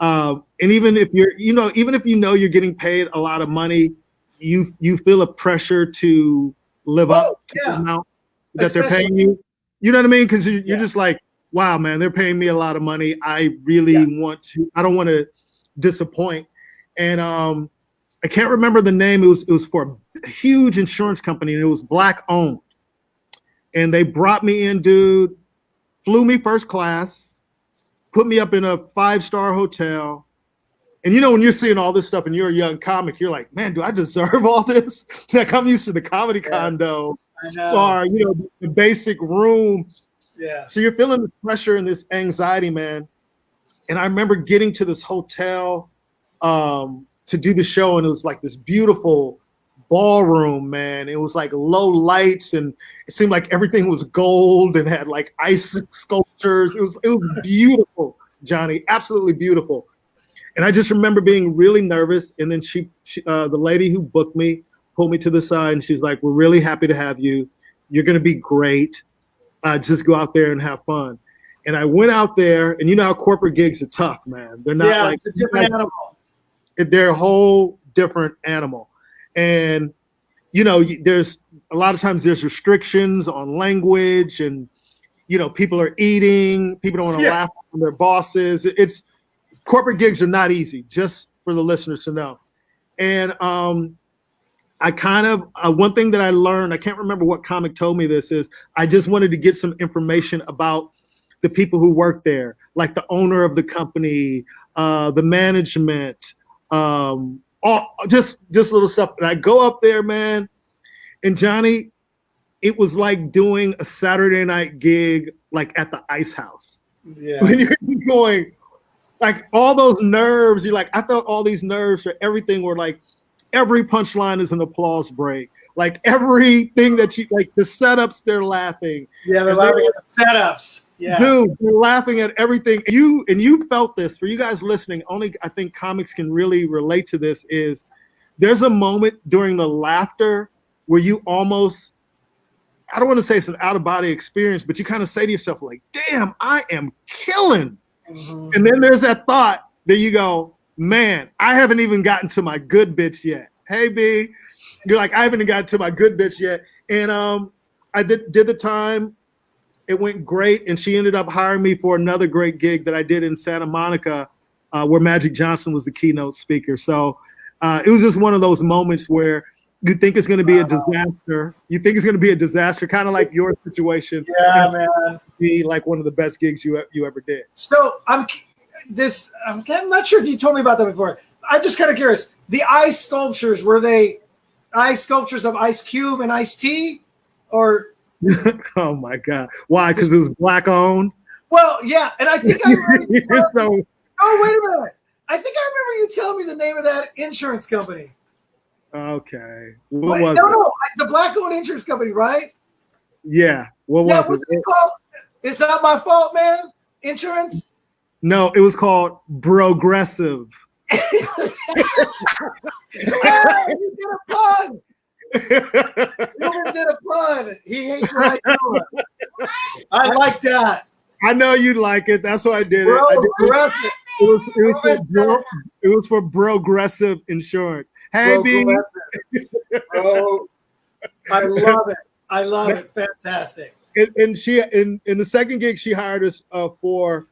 And even if you're getting paid a lot of money, you feel a pressure to live up to the amount that they're paying you. You know what I mean? Because you're just like, wow, man, they're paying me a lot of money. I really I don't want to disappoint. And I can't remember the name. It was for a huge insurance company, and it was Black owned. And they brought me in, dude, flew me first class, put me up in a 5-star hotel. And you know, when you're seeing all this stuff and you're a young comic, you're like, man, do I deserve all this? Like, I'm used to the comedy condo or, you know, the basic room. Yeah. So you're feeling the pressure and this anxiety, man. And I remember getting to this hotel to do the show, and it was like this beautiful ballroom, man. It was like low lights, and it seemed like everything was gold and had like ice sculptures. It was beautiful, Johnny, absolutely beautiful. And I just remember being really nervous. And then she the lady who booked me pulled me to the side, and she's like, "We're really happy to have you. You're going to be great. Just go out there and have fun." And I went out there, and you know how corporate gigs are tough, man. They're not like it's a different animal. They're a whole different animal. And, you know, there's a lot of times there's restrictions on language, and, you know, people are eating, people don't want to laugh on their bosses. corporate gigs are not easy, just for the listeners to know. And I kind of one thing that I learned, I can't remember what comic told me this, is I just wanted to get some information about the people who work there, like the owner of the company, the management, just little stuff. And I go up there, man, and Johnny, it was like doing a Saturday night gig, like at the Ice House. Yeah. When you're going, like all those nerves, you're like, I felt all these nerves for everything were like, every punchline is an applause break. Like everything that you, like the setups, they're laughing. Yeah, they're laughing at the setups. Yeah. Dude, they're laughing at everything. You felt this. For you guys listening, only I think comics can really relate to this is there's a moment during the laughter where you almost, I don't want to say it's an out-of-body experience, but you kind of say to yourself, like, damn, I am killing. Mm-hmm. And then there's that thought that you go, man, I haven't even gotten to my good bits yet. Hey, B, you're like, I haven't even gotten to my good bits yet. And I did the time. It went great. And she ended up hiring me for another great gig that I did in Santa Monica where Magic Johnson was the keynote speaker. So it was just one of those moments where you think it's going to be a disaster. You think it's going to be a disaster, kind of like your situation. Yeah, man. Be like one of the best gigs you ever did. So I'm not sure if you told me about that before. I'm just kind of curious. The ice sculptures, were they ice sculptures of Ice Cube and Ice-T? Or oh my God. Why? Because it was black owned? Well, yeah. And I think I remember so, oh, wait a minute. I think I remember you telling me the name of that insurance company. Okay. What was it? No, the black owned insurance company, right? Yeah. What's it called? It's Not My Fault, Man? Insurance? No, it was called Brogressive. Hey, you did a pun. Ruben did a pun. He hates what I do. I like that. I know you'd like it. That's why I did it. Brogressive. It was for Brogressive Insurance. Hey, B. Bro, I love it. I love it. Fantastic. And she in the second gig she hired us for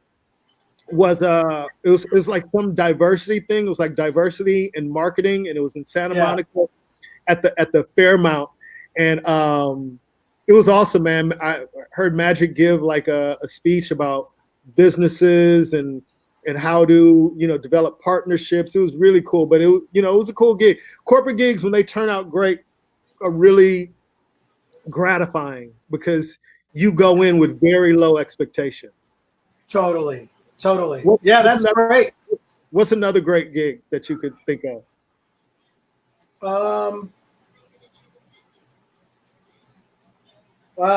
was it was like some diversity thing. It was like diversity in marketing, and it was in Santa Monica at the Fairmount, and it was awesome, man. I heard Magic give like a speech about businesses and how to develop partnerships. It was really cool, but it was a cool gig. Corporate gigs, when they turn out great, are really gratifying because you go in with very low expectations. Totally. That's great. What's another great gig that you could think of? Wow.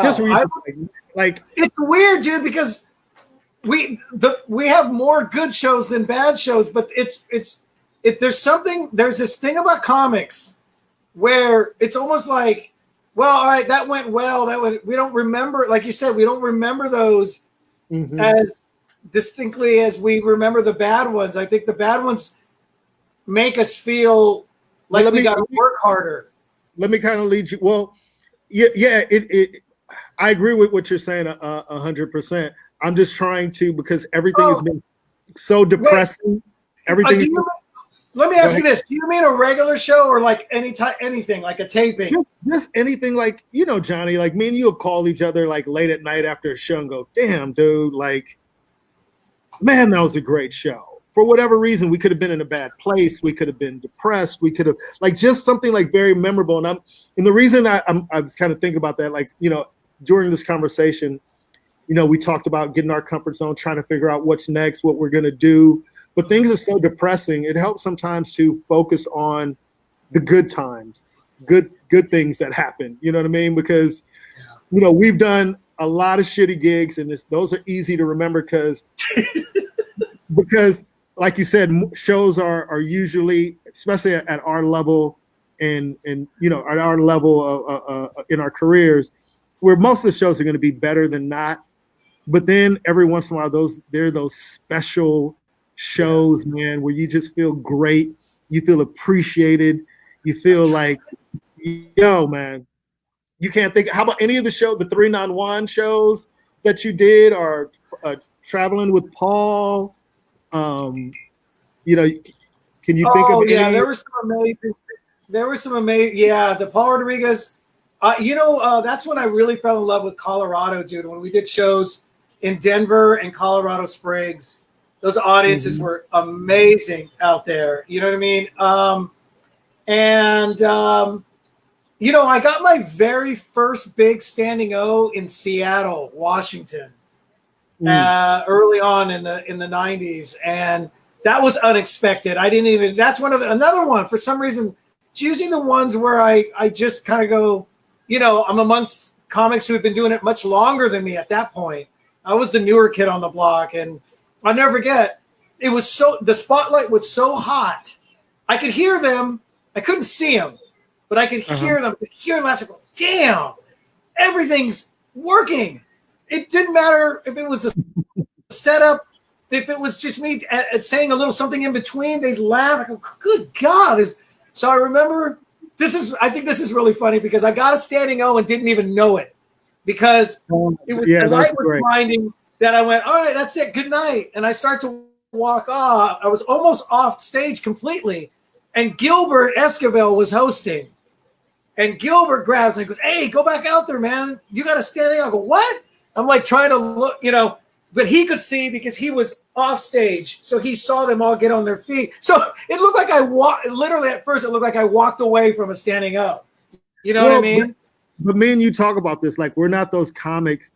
Just like it's weird, dude, because we have more good shows than bad shows, but there's this thing about comics where it's almost like, well, all right, that went well. We don't remember, like you said, we don't remember those as distinctly as we remember the bad ones. I think the bad ones make us feel like we got to work harder. Let me kind of lead you. Well, yeah. I agree with what you're saying 100%. I'm just trying to, because everything has been so depressing. Everything. Let me ask you this: do you mean a regular show or like anything like a taping? Just anything, like Johnny, like me and you will call each other like late at night after a show and go, "Damn, dude, like, man, that was a great show." For whatever reason, we could have been in a bad place. We could have been depressed. We could have like just something like very memorable. And the reason I was kind of thinking about that, like during this conversation, we talked about getting our comfort zone, trying to figure out what's next, what we're gonna do. But things are so depressing. It helps sometimes to focus on the good times, good things that happen. You know what I mean? Because we've done a lot of shitty gigs, and those are easy to remember because like you said, shows are usually, especially at our level and at our level in our careers, where most of the shows are going to be better than not. But then every once in a while, there are those special shows, man, where you just feel great, you feel appreciated, you feel like, man, you can't think. How about any of the 3-9-1 shows that you did, or Traveling with Paul, You know, can you think of any? Yeah, there were some amazing. Yeah, the Paul Rodriguez. That's when I really fell in love with Colorado, dude. When we did shows in Denver and Colorado Springs, those audiences were amazing out there. You know what I mean? I got my very first big standing O in Seattle, Washington, early on in the 90s, and that was unexpected. I didn't even. That's another one for some reason. Choosing the ones where I just kind of go, I'm amongst comics who have been doing it much longer than me at that point. I was the newer kid on the block, and I'll never forget. The spotlight was so hot. I could hear them. I couldn't see them, but I could hear them. I could hear them. I was like, damn, everything's working. It didn't matter if it was the setup, if it was just me saying a little something in between, they'd laugh. I go, good God. So I remember I think this is really funny because I got a standing O and didn't even know it because the light was blinding that I went, all right, that's it. Good night. And I start to walk off. I was almost off stage completely. And Gilbert Esquivel was hosting. And Gilbert grabs me and goes, hey, go back out there, man. You got a standing O. I go, what? I'm like trying to look, but he could see because he was off stage. So he saw them all get on their feet. So it looked like literally at first, it looked like I walked away from a standing up. You know what I mean? But me and you talk about this. Like, we're not those comics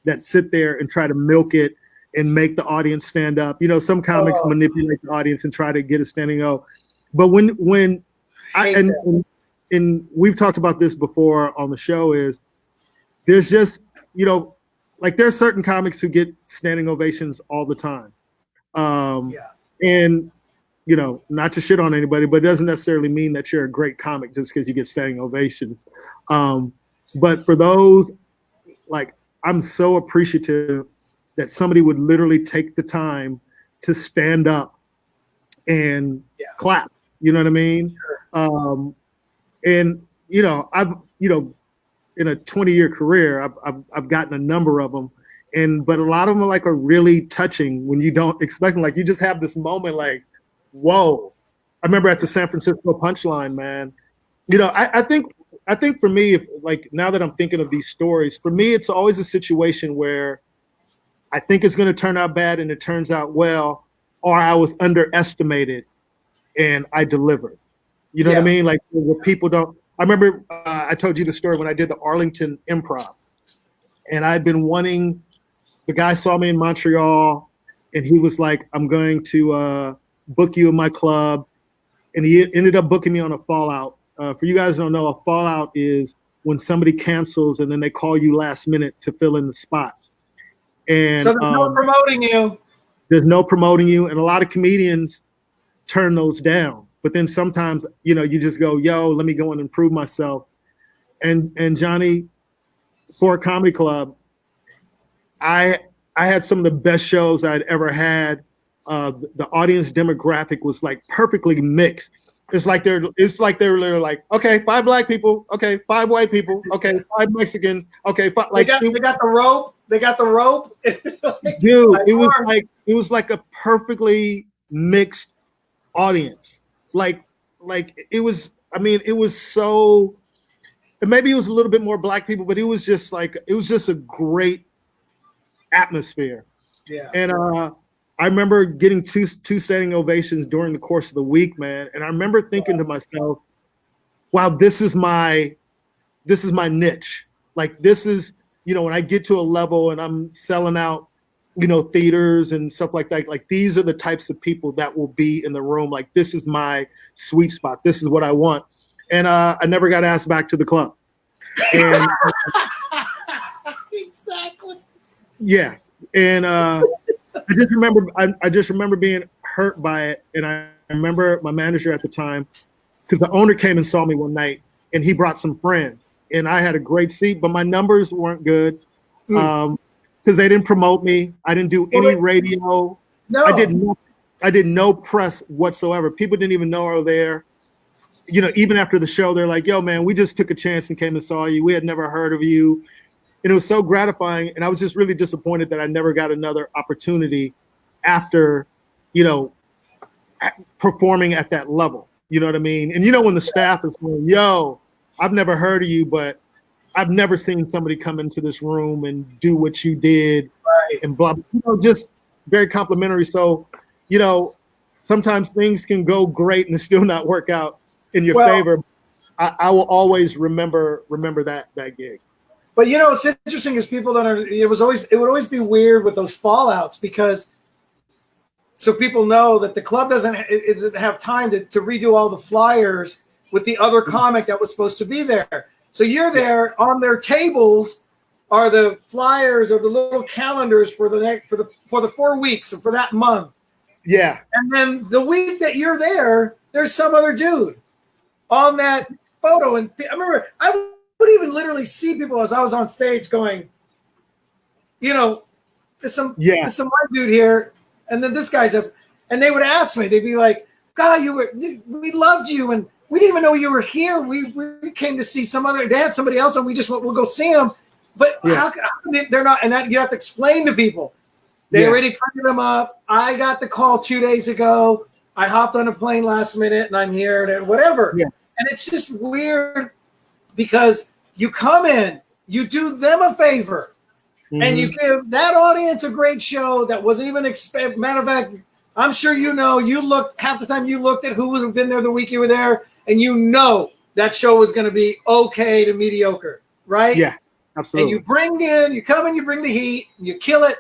that sit there and try to milk it and make the audience stand up. Some comics manipulate the audience and try to get a standing O. But when we've talked about this before on the show is there's just, like there's certain comics who get standing ovations all the time. And, not to shit on anybody, but it doesn't necessarily mean that you're a great comic just because you get standing ovations. But for those, like, I'm so appreciative that somebody would literally take the time to stand up and clap. You know what I mean? Sure. And, I've, in a 20-year career, I've gotten a number of them, but a lot of them are really touching when you don't expect them. Like, you just have this moment, like, whoa! I remember at the San Francisco Punchline, man. I think for me, now that I'm thinking of these stories, for me, it's always a situation where I think it's going to turn out bad and it turns out well, or I was underestimated and I delivered. You know what I mean? Like, where people don't. I remember I told you the story when I did the Arlington Improv, and I'd been wanting. The guy saw me in Montreal, and he was like, "I'm going to book you in my club," and he ended up booking me on a fallout. For you guys who don't know, a fallout is when somebody cancels and then they call you last minute to fill in the spot. And so there's no promoting you. There's no promoting you, and a lot of comedians turn those down. But then sometimes, you just go, yo, let me go and improve myself. And Johnny, for a comedy club, I had some of the best shows I'd ever had. The audience demographic was like perfectly mixed. It's like they were literally like, okay, 5 black people, okay, 5 white people, okay, 5 Mexicans, okay, 5, like they got the rope. They got the rope. Dude, it was like a perfectly mixed audience. Like it was. I mean, it was so. And maybe it was a little bit more black people, but it was just a great atmosphere. Yeah. And I remember getting two standing ovations during the course of the week, man. And I remember thinking to myself, wow, this is my niche. Like, this is, when I get to a level and I'm selling out, theaters and stuff like that, like, these are the types of people that will be in the room. Like, this is my sweet spot. This is what I want. And I never got asked back to the club. And exactly. Yeah. And I just remember being hurt by it. And I remember my manager at the time, because the owner came and saw me one night and he brought some friends and I had a great seat, but my numbers weren't good because they didn't promote me. I didn't do any radio. No. I did no press whatsoever. People didn't even know I was there. Even after the show, they're like, yo, man, we just took a chance and came and saw you. We had never heard of you. And it was so gratifying. And I was just really disappointed that I never got another opportunity after, you know, performing at that level. You know what I mean? And when the staff is going, yo, I've never heard of you, but I've never seen somebody come into this room and do what you did, Right. and blah, just very complimentary. So, sometimes things can go great and still not work out in your favor. I will always remember that gig. But what's interesting is people it would always be weird with those fallouts, because so people know that the club doesn't have time to redo all the flyers with the other comic that was supposed to be there. So you're there, on their tables are the flyers or the little calendars for the 4 weeks or for that month. Yeah. And then the week that you're there, there's some other dude on that photo. And I remember I would even literally see people as I was on stage going, there's some white dude here, and then this guy's up, and they would ask me, they'd be like, God, we loved you, and we didn't even know you were here. We came to see they had somebody else, and we'll go see him. But how they're not, and that you have to explain to people. They already printed them up. I got the call 2 days ago. I hopped on a plane last minute, and I'm here, and whatever. Yeah. And it's just weird because you come in, you do them a favor, and you give that audience a great show that wasn't even expected. Matter of fact, I'm sure you looked half the time. You looked at who would have been there the week you were there, and that show was going to be okay to mediocre, right? Yeah, absolutely. And you come in, you bring the heat, and you kill it.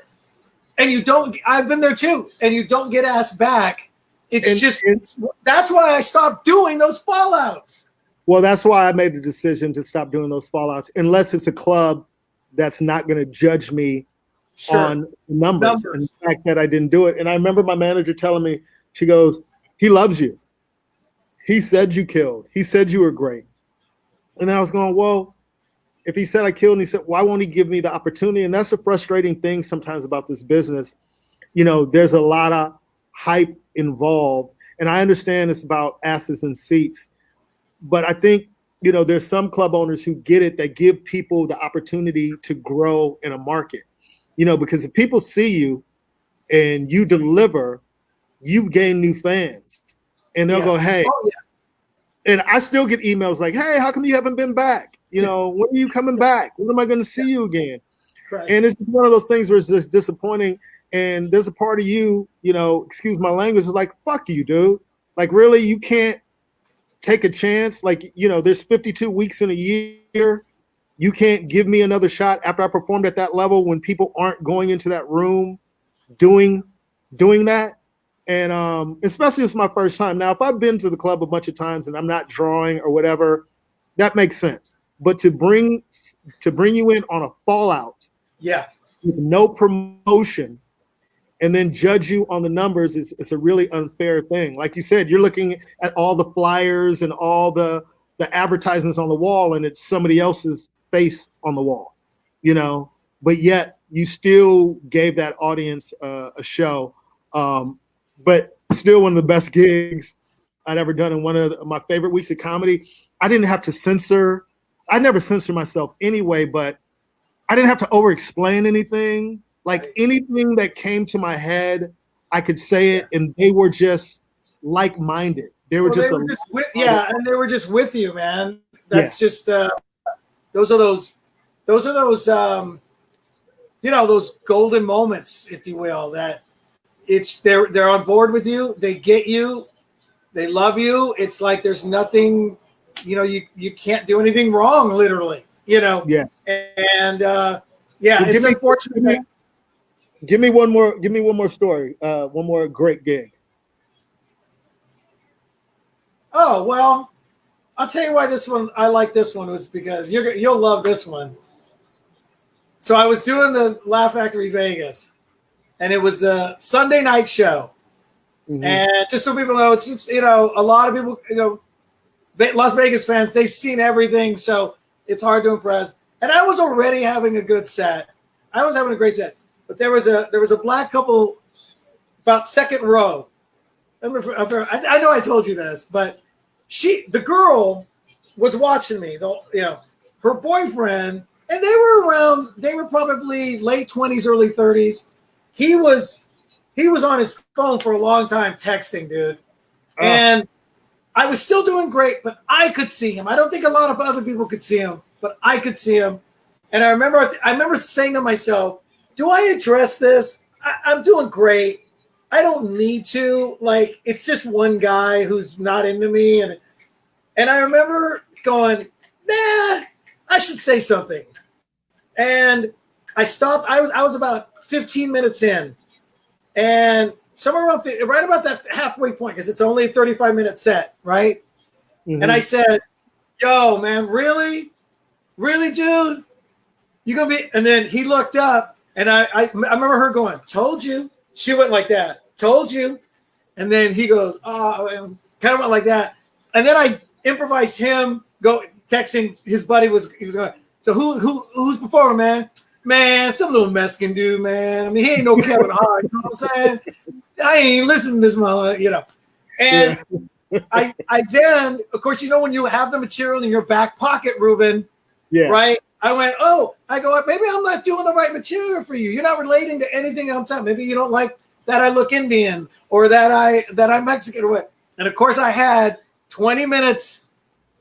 And you don't, I've been there too, and you don't get asked back. That's why I stopped doing those fallouts. Well, that's why I made the decision to stop doing those fallouts, unless it's a club that's not going to judge me on numbers and the fact that I didn't do it. And I remember my manager telling me, she goes, he loves you. He said you killed. He said you were great. And then I was going, well, if he said I killed, and he said, why won't he give me the opportunity? And that's a frustrating thing sometimes about this business. There's a lot of hype involved, and I understand it's about asses and seats, but I think, there's some club owners who get it, that give people the opportunity to grow in a market, because if people see you and you deliver, you gain new fans, and they'll go, hey, and I still get emails like, hey, how come you haven't been back? When are you coming back? When am I going to see you again? Right. And it's one of those things where it's just disappointing. And there's a part of you, excuse my language, is like, fuck you, dude. Like, really, you can't take a chance? Like, there's 52 weeks in a year. You can't give me another shot after I performed at that level when people aren't going into that room doing that. And especially it's my first time. Now, if I've been to the club a bunch of times and I'm not drawing or whatever, that makes sense. But to bring you in on a fallout, with no promotion, and then judge you on the numbers, it's a really unfair thing. Like you said, you're looking at all the flyers and all the advertisements on the wall, and it's somebody else's face on the wall, But yet you still gave that audience a show. But still one of the best gigs I'd ever done, in one of my favorite weeks of comedy. I didn't have to censor. I never censor myself anyway, but I didn't have to over-explain anything. Like, anything that came to my head, I could say it, and they were just like-minded. They were and they were just with you, man. That's just those are those those golden moments, if you will, that they're on board with you, they get you, they love you. It's like there's nothing, you can't do anything wrong, literally, Yeah. And it's unfortunate. Give me one more story. One more great gig. Oh, well, I'll tell you why I like this one was because you'll love this one. So I was doing the Laugh Factory Vegas, and it was the Sunday night show. Mm-hmm. And just so people know, it's a lot of people, Las Vegas fans, they've seen everything, so it's hard to impress. And I was already having a good set. I was having a great set. But there was a black couple about second row. I know I told you this, but the girl was watching me. Her boyfriend, and they were probably late 20s, early 30s. He was he was on his phone for a long time texting, dude. And I was still doing great, but I could see him. I don't think a lot of other people could see him, but I could see him. And I remember saying to myself, do I address this? I'm doing great. I don't need to. Like, it's just one guy who's not into me. And I remember going, nah, I should say something. And I stopped. I was about 15 minutes in. And somewhere around right about that halfway point, because it's only a 35-minute set, right? Mm-hmm. And I said, yo, man, really? Really, dude? You gonna be? And then he looked up, and I remember her going, told you. She went like that, told you. And then he goes, oh, kind of went like that. And then I improvised him texting his buddy he was going, so who's performing, man? Man, some little Mexican dude, man. I mean, he ain't no Kevin Hart, you know what I'm saying? I ain't even listening to this mother, you know. And I then, of course, you know, when you have the material in your back pocket, Ruben, right? I went, maybe I'm not doing the right material for you. You're not relating to anything I'm talking. Maybe you don't like that I look Indian or that I'm Mexican or what. And of course, I had 20 minutes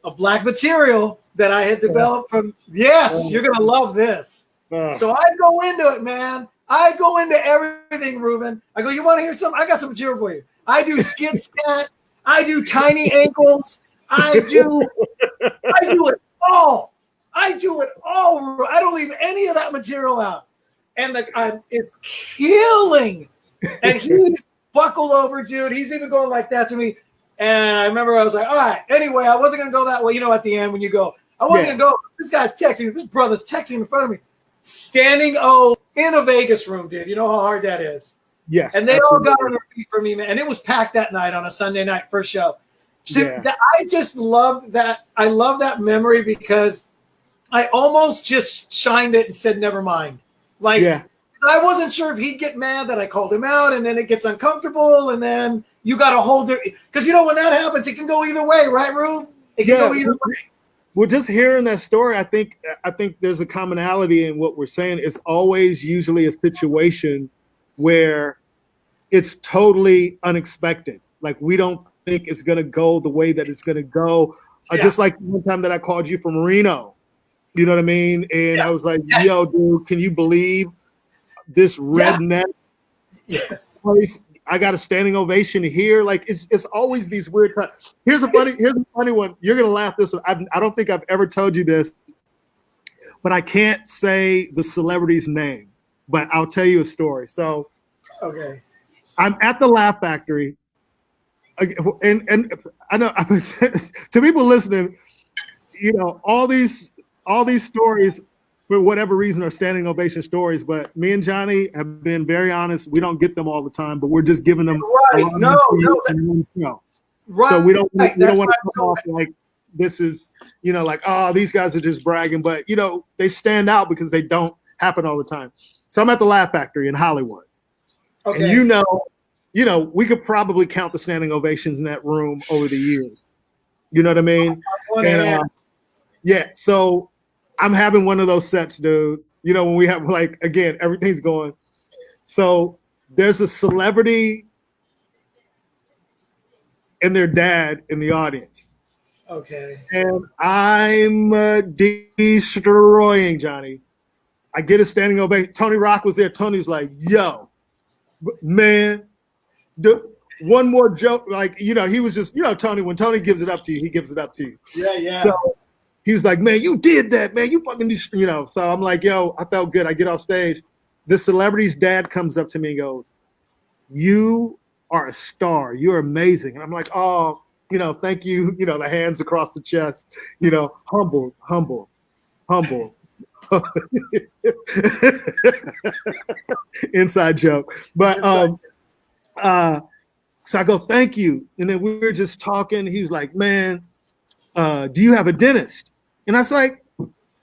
of black material that I had developed from. Yes, you're gonna love this. So I go into it, man. I go into everything, Ruben. I go, you want to hear something? I got some material for you. I do skit scat. I do tiny ankles. I do it all. I do it all. I don't leave any of that material out. And it's killing. And he's buckled over, dude. He's even going like that to me. And I remember I was like, all right, anyway, I wasn't going to go that way. You know, at the end when you go, I wasn't going to go. This guy's texting. This brother's texting in front of me. Standing in a Vegas room, dude. You know how hard that is. Yes. And they all got on their feet for me, man. And it was packed that night on a Sunday night, first show. So I just love that. I love that memory because I almost just shined it and said, never mind. Like, I wasn't sure if he'd get mad that I called him out, and then it gets uncomfortable, and then you got to hold it. Because, you know, when that happens, it can go either way, right, Rube? It can go either way. Well, just hearing that story, I think there's a commonality in what we're saying. It's always usually a situation where it's totally unexpected. Like, we don't think it's going to go the way that it's going to go. Just like one time that I called you from Reno, you know what I mean? And I was like, yo, dude, can you believe this redneck place? I got a standing ovation here. Like, it's always these weird times. Here's a funny one. You're gonna laugh this one. I don't think I've ever told you this, but I can't say the celebrity's name. But I'll tell you a story. So, I'm at the Laugh Factory, and I know to people listening, you know, all these stories, for whatever reason, are standing ovation stories. But me and Johnny have been very honest. We don't get them all the time, but we're just giving them Right. So we don't want to come off like this is, you know, like, oh, these guys are just bragging. But, you know, they stand out because they don't happen all the time. So I'm at the Laugh Factory in Hollywood. And you know, we could probably count the standing ovations in that room over the years. You know what I mean? So I'm having one of those sets, dude. You know, when we have, like, again, everything's going. So there's a celebrity and their dad in the audience. And I'm destroying Johnny. I get a standing ovation. Tony Rock was there. Tony was like, yo, man, one more joke. Like, you know, he was just, you know, Tony, when Tony gives it up to you, he gives it up to you. So he was like, man, you did that, man. You fucking, you know. So I'm like, yo, I felt good. I get off stage. The celebrity's dad comes up to me and goes, you are a star. You're amazing. And I'm like, oh, you know, thank you. You know, the hands across the chest, you know, humble. Inside joke. But so I go, thank you. And then we were just talking. He was like, man, do you have a dentist? And I was like,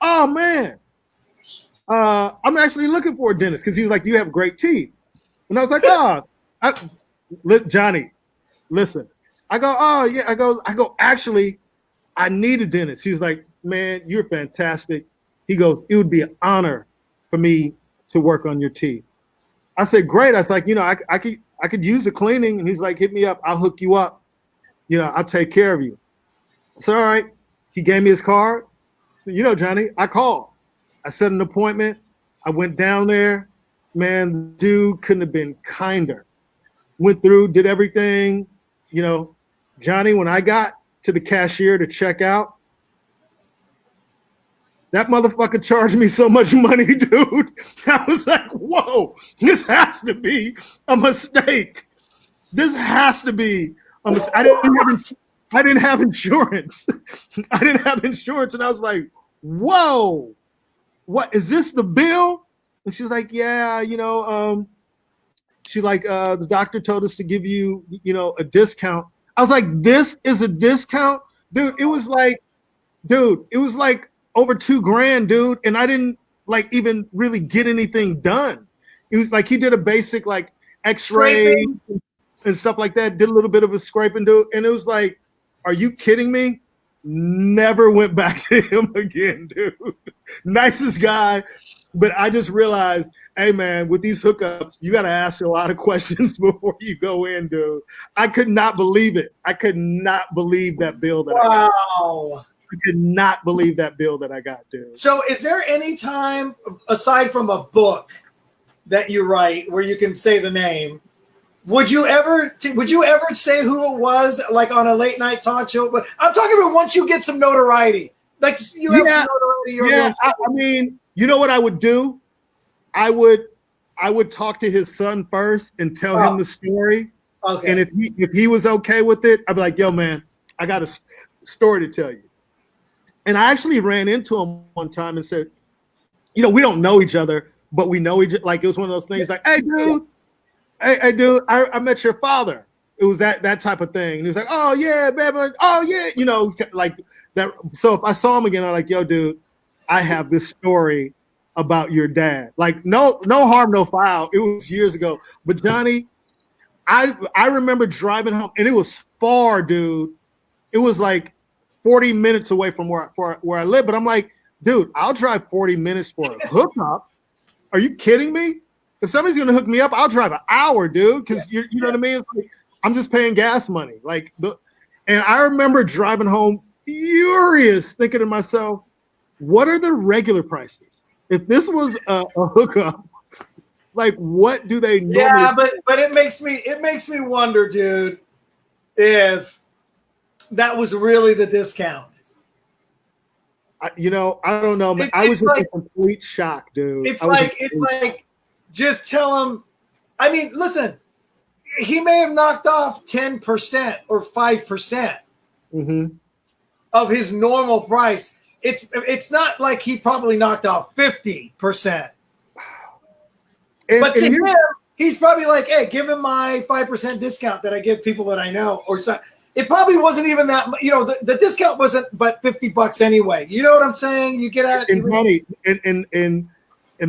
oh, man, I'm actually looking for a dentist, because he was like, you have great teeth. And I was like, oh, Johnny, listen. I go, oh, yeah. I go, actually, I need a dentist. He was like, man, you're fantastic. He goes, it would be an honor for me to work on your teeth. I said, great. I was like, I could use the cleaning. And he's like, hit me up. I'll hook you up. I'll take care of you. I said, all right. He gave me his card. I said, Johnny, I called. I set an appointment. I went down there. Man, the dude couldn't have been kinder. Went through, did everything. Johnny, when I got to the cashier to check out, that motherfucker charged me so much money, dude. I was like, whoa, this has to be a mistake. This has to be a mistake. I didn't have insurance. I didn't have insurance. And I was like, whoa, what is this, the bill? And she's like, yeah, she's like, the doctor told us to give you, a discount. I was like, this is a discount? Dude, it was like over $2,000, dude. And I didn't even really get anything done. It was like he did a basic x-ray and stuff like that, did a little bit of a scraping, dude. And it was like, are you kidding me? Never went back to him again, dude. Nicest guy. But I just realized, hey, man, with these hookups, you got to ask a lot of questions before you go in, dude. I could not believe it. I could not believe that bill that I got. Wow. I could not believe that bill that I got, dude. So is there any time, aside from a book that you write where you can say the name, would you ever say who it was, like on a late night talk show? But I'm talking about once you get some notoriety. Like you have some notoriety. Yeah, I mean, you know what I would do? I would talk to his son first and tell him the story. Okay. And if he was okay with it, I'd be like, yo, man, I got a story to tell you. And I actually ran into him one time and said, we don't know each other, but we know each other. Like, it was one of those things like, hey, dude, I met your father. It was that type of thing. And he was like, oh, yeah, baby. Like, oh, yeah. Like that. So if I saw him again, I'm like, yo, dude, I have this story about your dad. Like, no harm, no foul. It was years ago. But Johnny, I remember driving home, and it was far, dude. It was like 40 minutes away from where I live. But I'm like, dude, I'll drive 40 minutes for a hookup. Are you kidding me? If somebody's gonna hook me up, I'll drive an hour, dude. Because you know what I mean? It's like, I'm just paying gas money. And I remember driving home furious, thinking to myself, what are the regular prices? If this was a hookup, like what do they normally? Yeah, but it makes me wonder, dude, if that was really the discount. I don't know, man. I was in a complete shock, dude. It's like, just tell him. I mean, listen, he may have knocked off 10% or 5% of his normal price. It's not like he probably knocked off 50%. But to him, he's probably like, hey, give him my 5% discount that I give people that I know, or something. It probably wasn't even that. The discount wasn't but $50 anyway. You know what I'm saying? You get at and money, and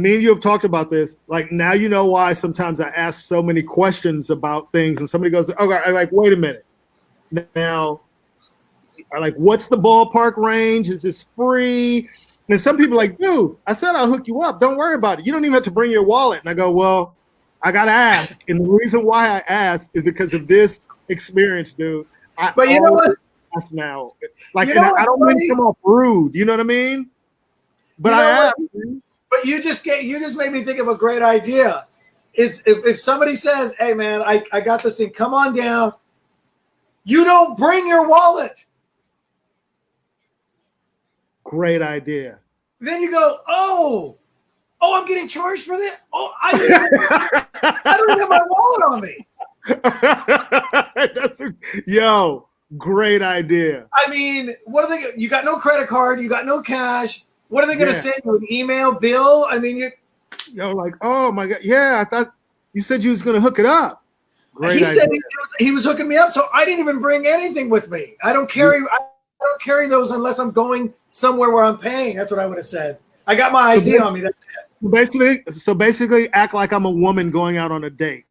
me and you have talked about this. Like, now you know why sometimes I ask so many questions about things, and somebody goes, "Okay," I'm like, "Wait a minute." Now, like, what's the ballpark range? Is this free? And some people are like, dude, I said I'll hook you up. Don't worry about it. You don't even have to bring your wallet. And I go, well, I gotta ask, and the reason why I ask is because of this experience, dude. But you know what? Now, like, I don't mean to come off rude. You know what I mean? But I ask. But you just made me think of a great idea. Is if somebody says, hey man, I got this thing, come on down. You don't bring your wallet. Great idea. Then you go, oh, I'm getting charged for this. Oh, I don't even have my wallet on me. Yo, great idea. I mean, what are they? You got no credit card, you got no cash. What are they going to send you? An email bill? I mean, like, oh my god, yeah. I thought you said you was going to hook it up. Great he idea. said he was hooking me up, so I didn't even bring anything with me. I don't carry those unless I'm going somewhere where I'm paying. That's what I would have said. I got my ID on me. That's it. So basically, act like I'm a woman going out on a date.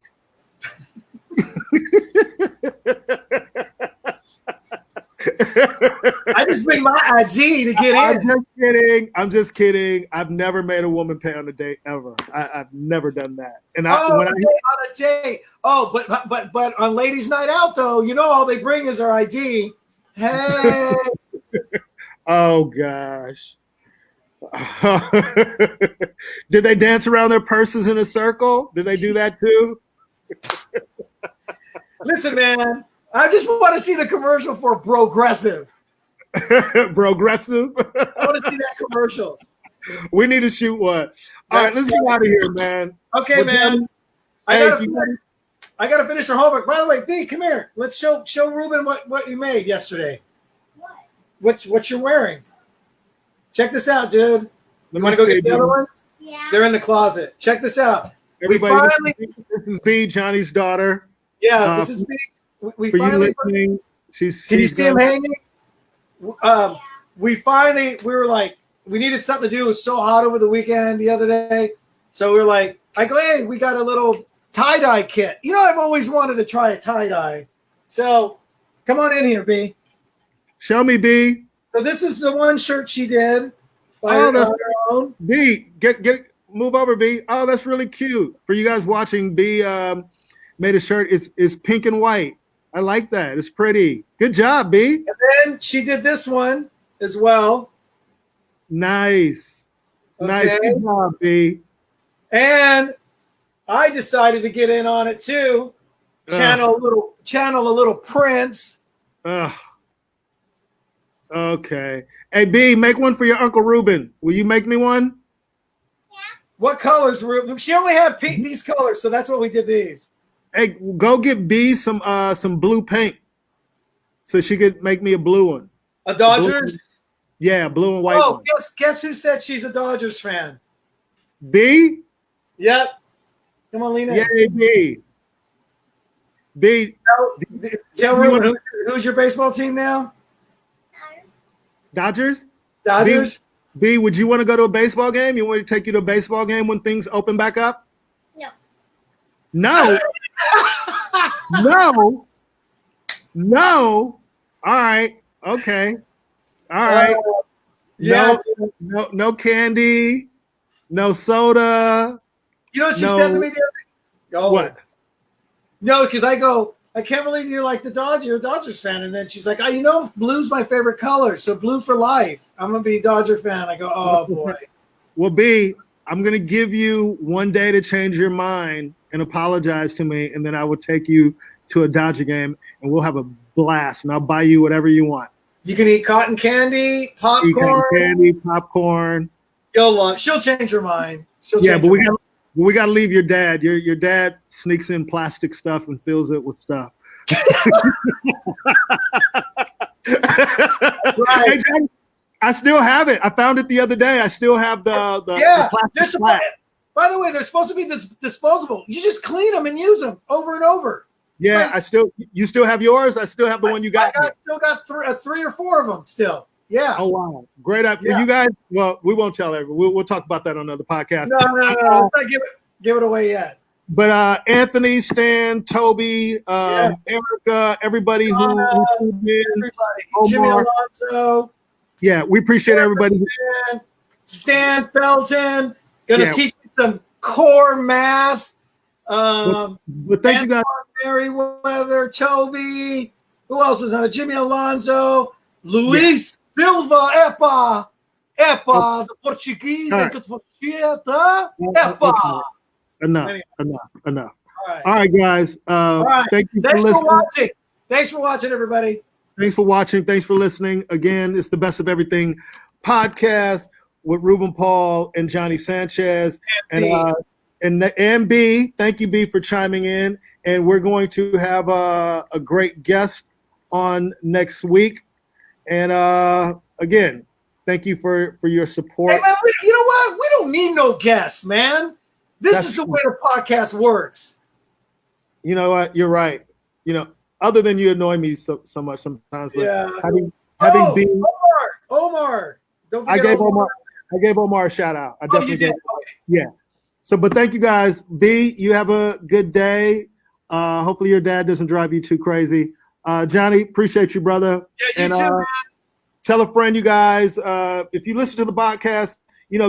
I just bring my ID to get I'm in. just kidding. I'm just kidding. I've never made a woman pay on a date ever. I've never done that. And On a date. Oh, but on ladies' night out though, you know all they bring is their ID. Hey. Oh gosh. Did they dance around their purses in a circle? Did they do that too? Listen, man, I just want to see the commercial for Progressive. Progressive. I want to see that commercial. We need to shoot one. All right, let's get out of here, man. Okay, Well, man. Johnny, I gotta finish our homework. By the way, B, come here. Let's show Ruben what you made yesterday. What you're wearing. Check this out, dude. You want to go get the other ones? Yeah. They're in the closet. Check this out. Everybody, this is B, Johnny's daughter. Yeah, this is B. We For finally. you listening, Can you see him hanging? We were like, we needed something to do. It was so hot over the weekend the other day. So we were like, I go, hey, we got a little tie-dye kit. You know, I've always wanted to try a tie-dye. So come on in here, B. Show me, B. So this is the one shirt she did. That's her own. B. Move over, B. Oh, that's really cute. For you guys watching, B made a shirt. It's pink and white. I like that. It's pretty. Good job, B. And then she did this one as well. Nice. Okay. Nice. Good job, B. And I decided to get in on it too. Channel a little Prince. Okay. Hey, B, make one for your Uncle Ruben. Will you make me one? What colors, Ruben? She only had these colors, so that's what we did these. Hey, go get B some blue paint so she could make me a blue one. A Dodgers? Yeah, blue and white one. Guess who said she's a Dodgers fan? B? Yep. Come on, Lena. Yay, B. B. Tell Ruben, who's your baseball team now? Dodgers? Dodgers? B, would you want to go to a baseball game? You want me to take you to a baseball game when things open back up? No. No. All right. Okay. All right. Yeah. No candy. No soda. You know what she said to me the other day? Oh. What? No, because I can't believe you're like you're a Dodgers fan. And then she's like, blue's my favorite color. So blue for life. I'm going to be a Dodger fan. I go, oh, boy. Well, B, I'm going to give you one day to change your mind and apologize to me. And then I will take you to a Dodger game and we'll have a blast. And I'll buy you whatever you want. You can eat cotton candy, popcorn. Eat cotton candy, popcorn. She'll change her mind. But we got to leave your dad. Your dad sneaks in plastic stuff and fills it with stuff. Right. Hey, John, I still have it. I found it the other day. I still have the plastic flat. By the way, they're supposed to be disposable. You just clean them and use them over and over. Yeah, you still have yours? I still have the one you got. I still got three or four of them still. Yeah. Oh, wow. Great. Yeah. You guys, well, we won't tell everyone. We'll talk about that on another podcast. No. Let's not give it away yet. But Anthony, Stan, Toby, Erica, everybody who did. Everybody. Jimmy Alonso. Yeah, we appreciate everybody. Stan Felton. Going to teach you some core math. But thank you guys. Merriweather, Toby. Who else was on it? Jimmy Alonso. Luis Silva, Epa, the Portuguese, Epa. Enough. All right, guys. Thank you for listening. Thanks for watching, everybody. Thanks for watching. Thanks for listening. Again, it's the Best of Everything podcast with Ruben Paul and Johnny Sanchez and B. Thank you, B, for chiming in. And we're going to have a great guest on next week. And again, thank you for your support. Hey, man, you know what? We don't need no guests, man. This is the way the podcast works. You know what? You're right. You know, other than you annoy me so much sometimes, but having been Omar. Don't I forget gave Omar a shout out. I definitely did. Okay. Yeah. So, but thank you guys. B, you have a good day. Hopefully your dad doesn't drive you too crazy. Johnny, appreciate you, brother. Yeah, you too, man. Tell a friend, you guys. If you listen to the podcast,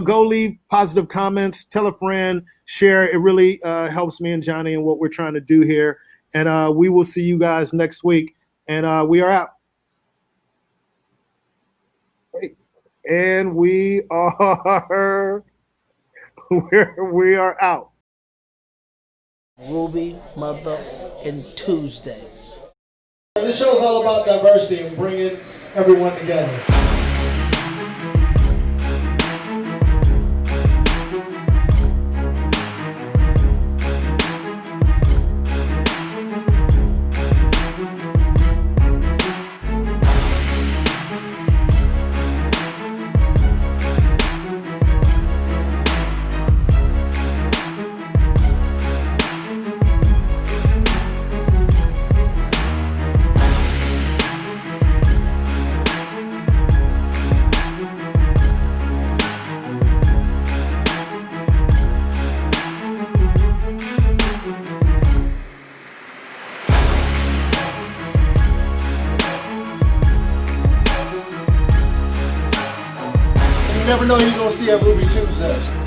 go leave positive comments. Tell a friend, share. It really helps me and Johnny and what we're trying to do here. And we will see you guys next week. And we are out. And we are we are out. Ruby motherfucking Tuesdays. This show is all about diversity and bringing everyone together. You never know who you're going to see at Ruby Tuesdays.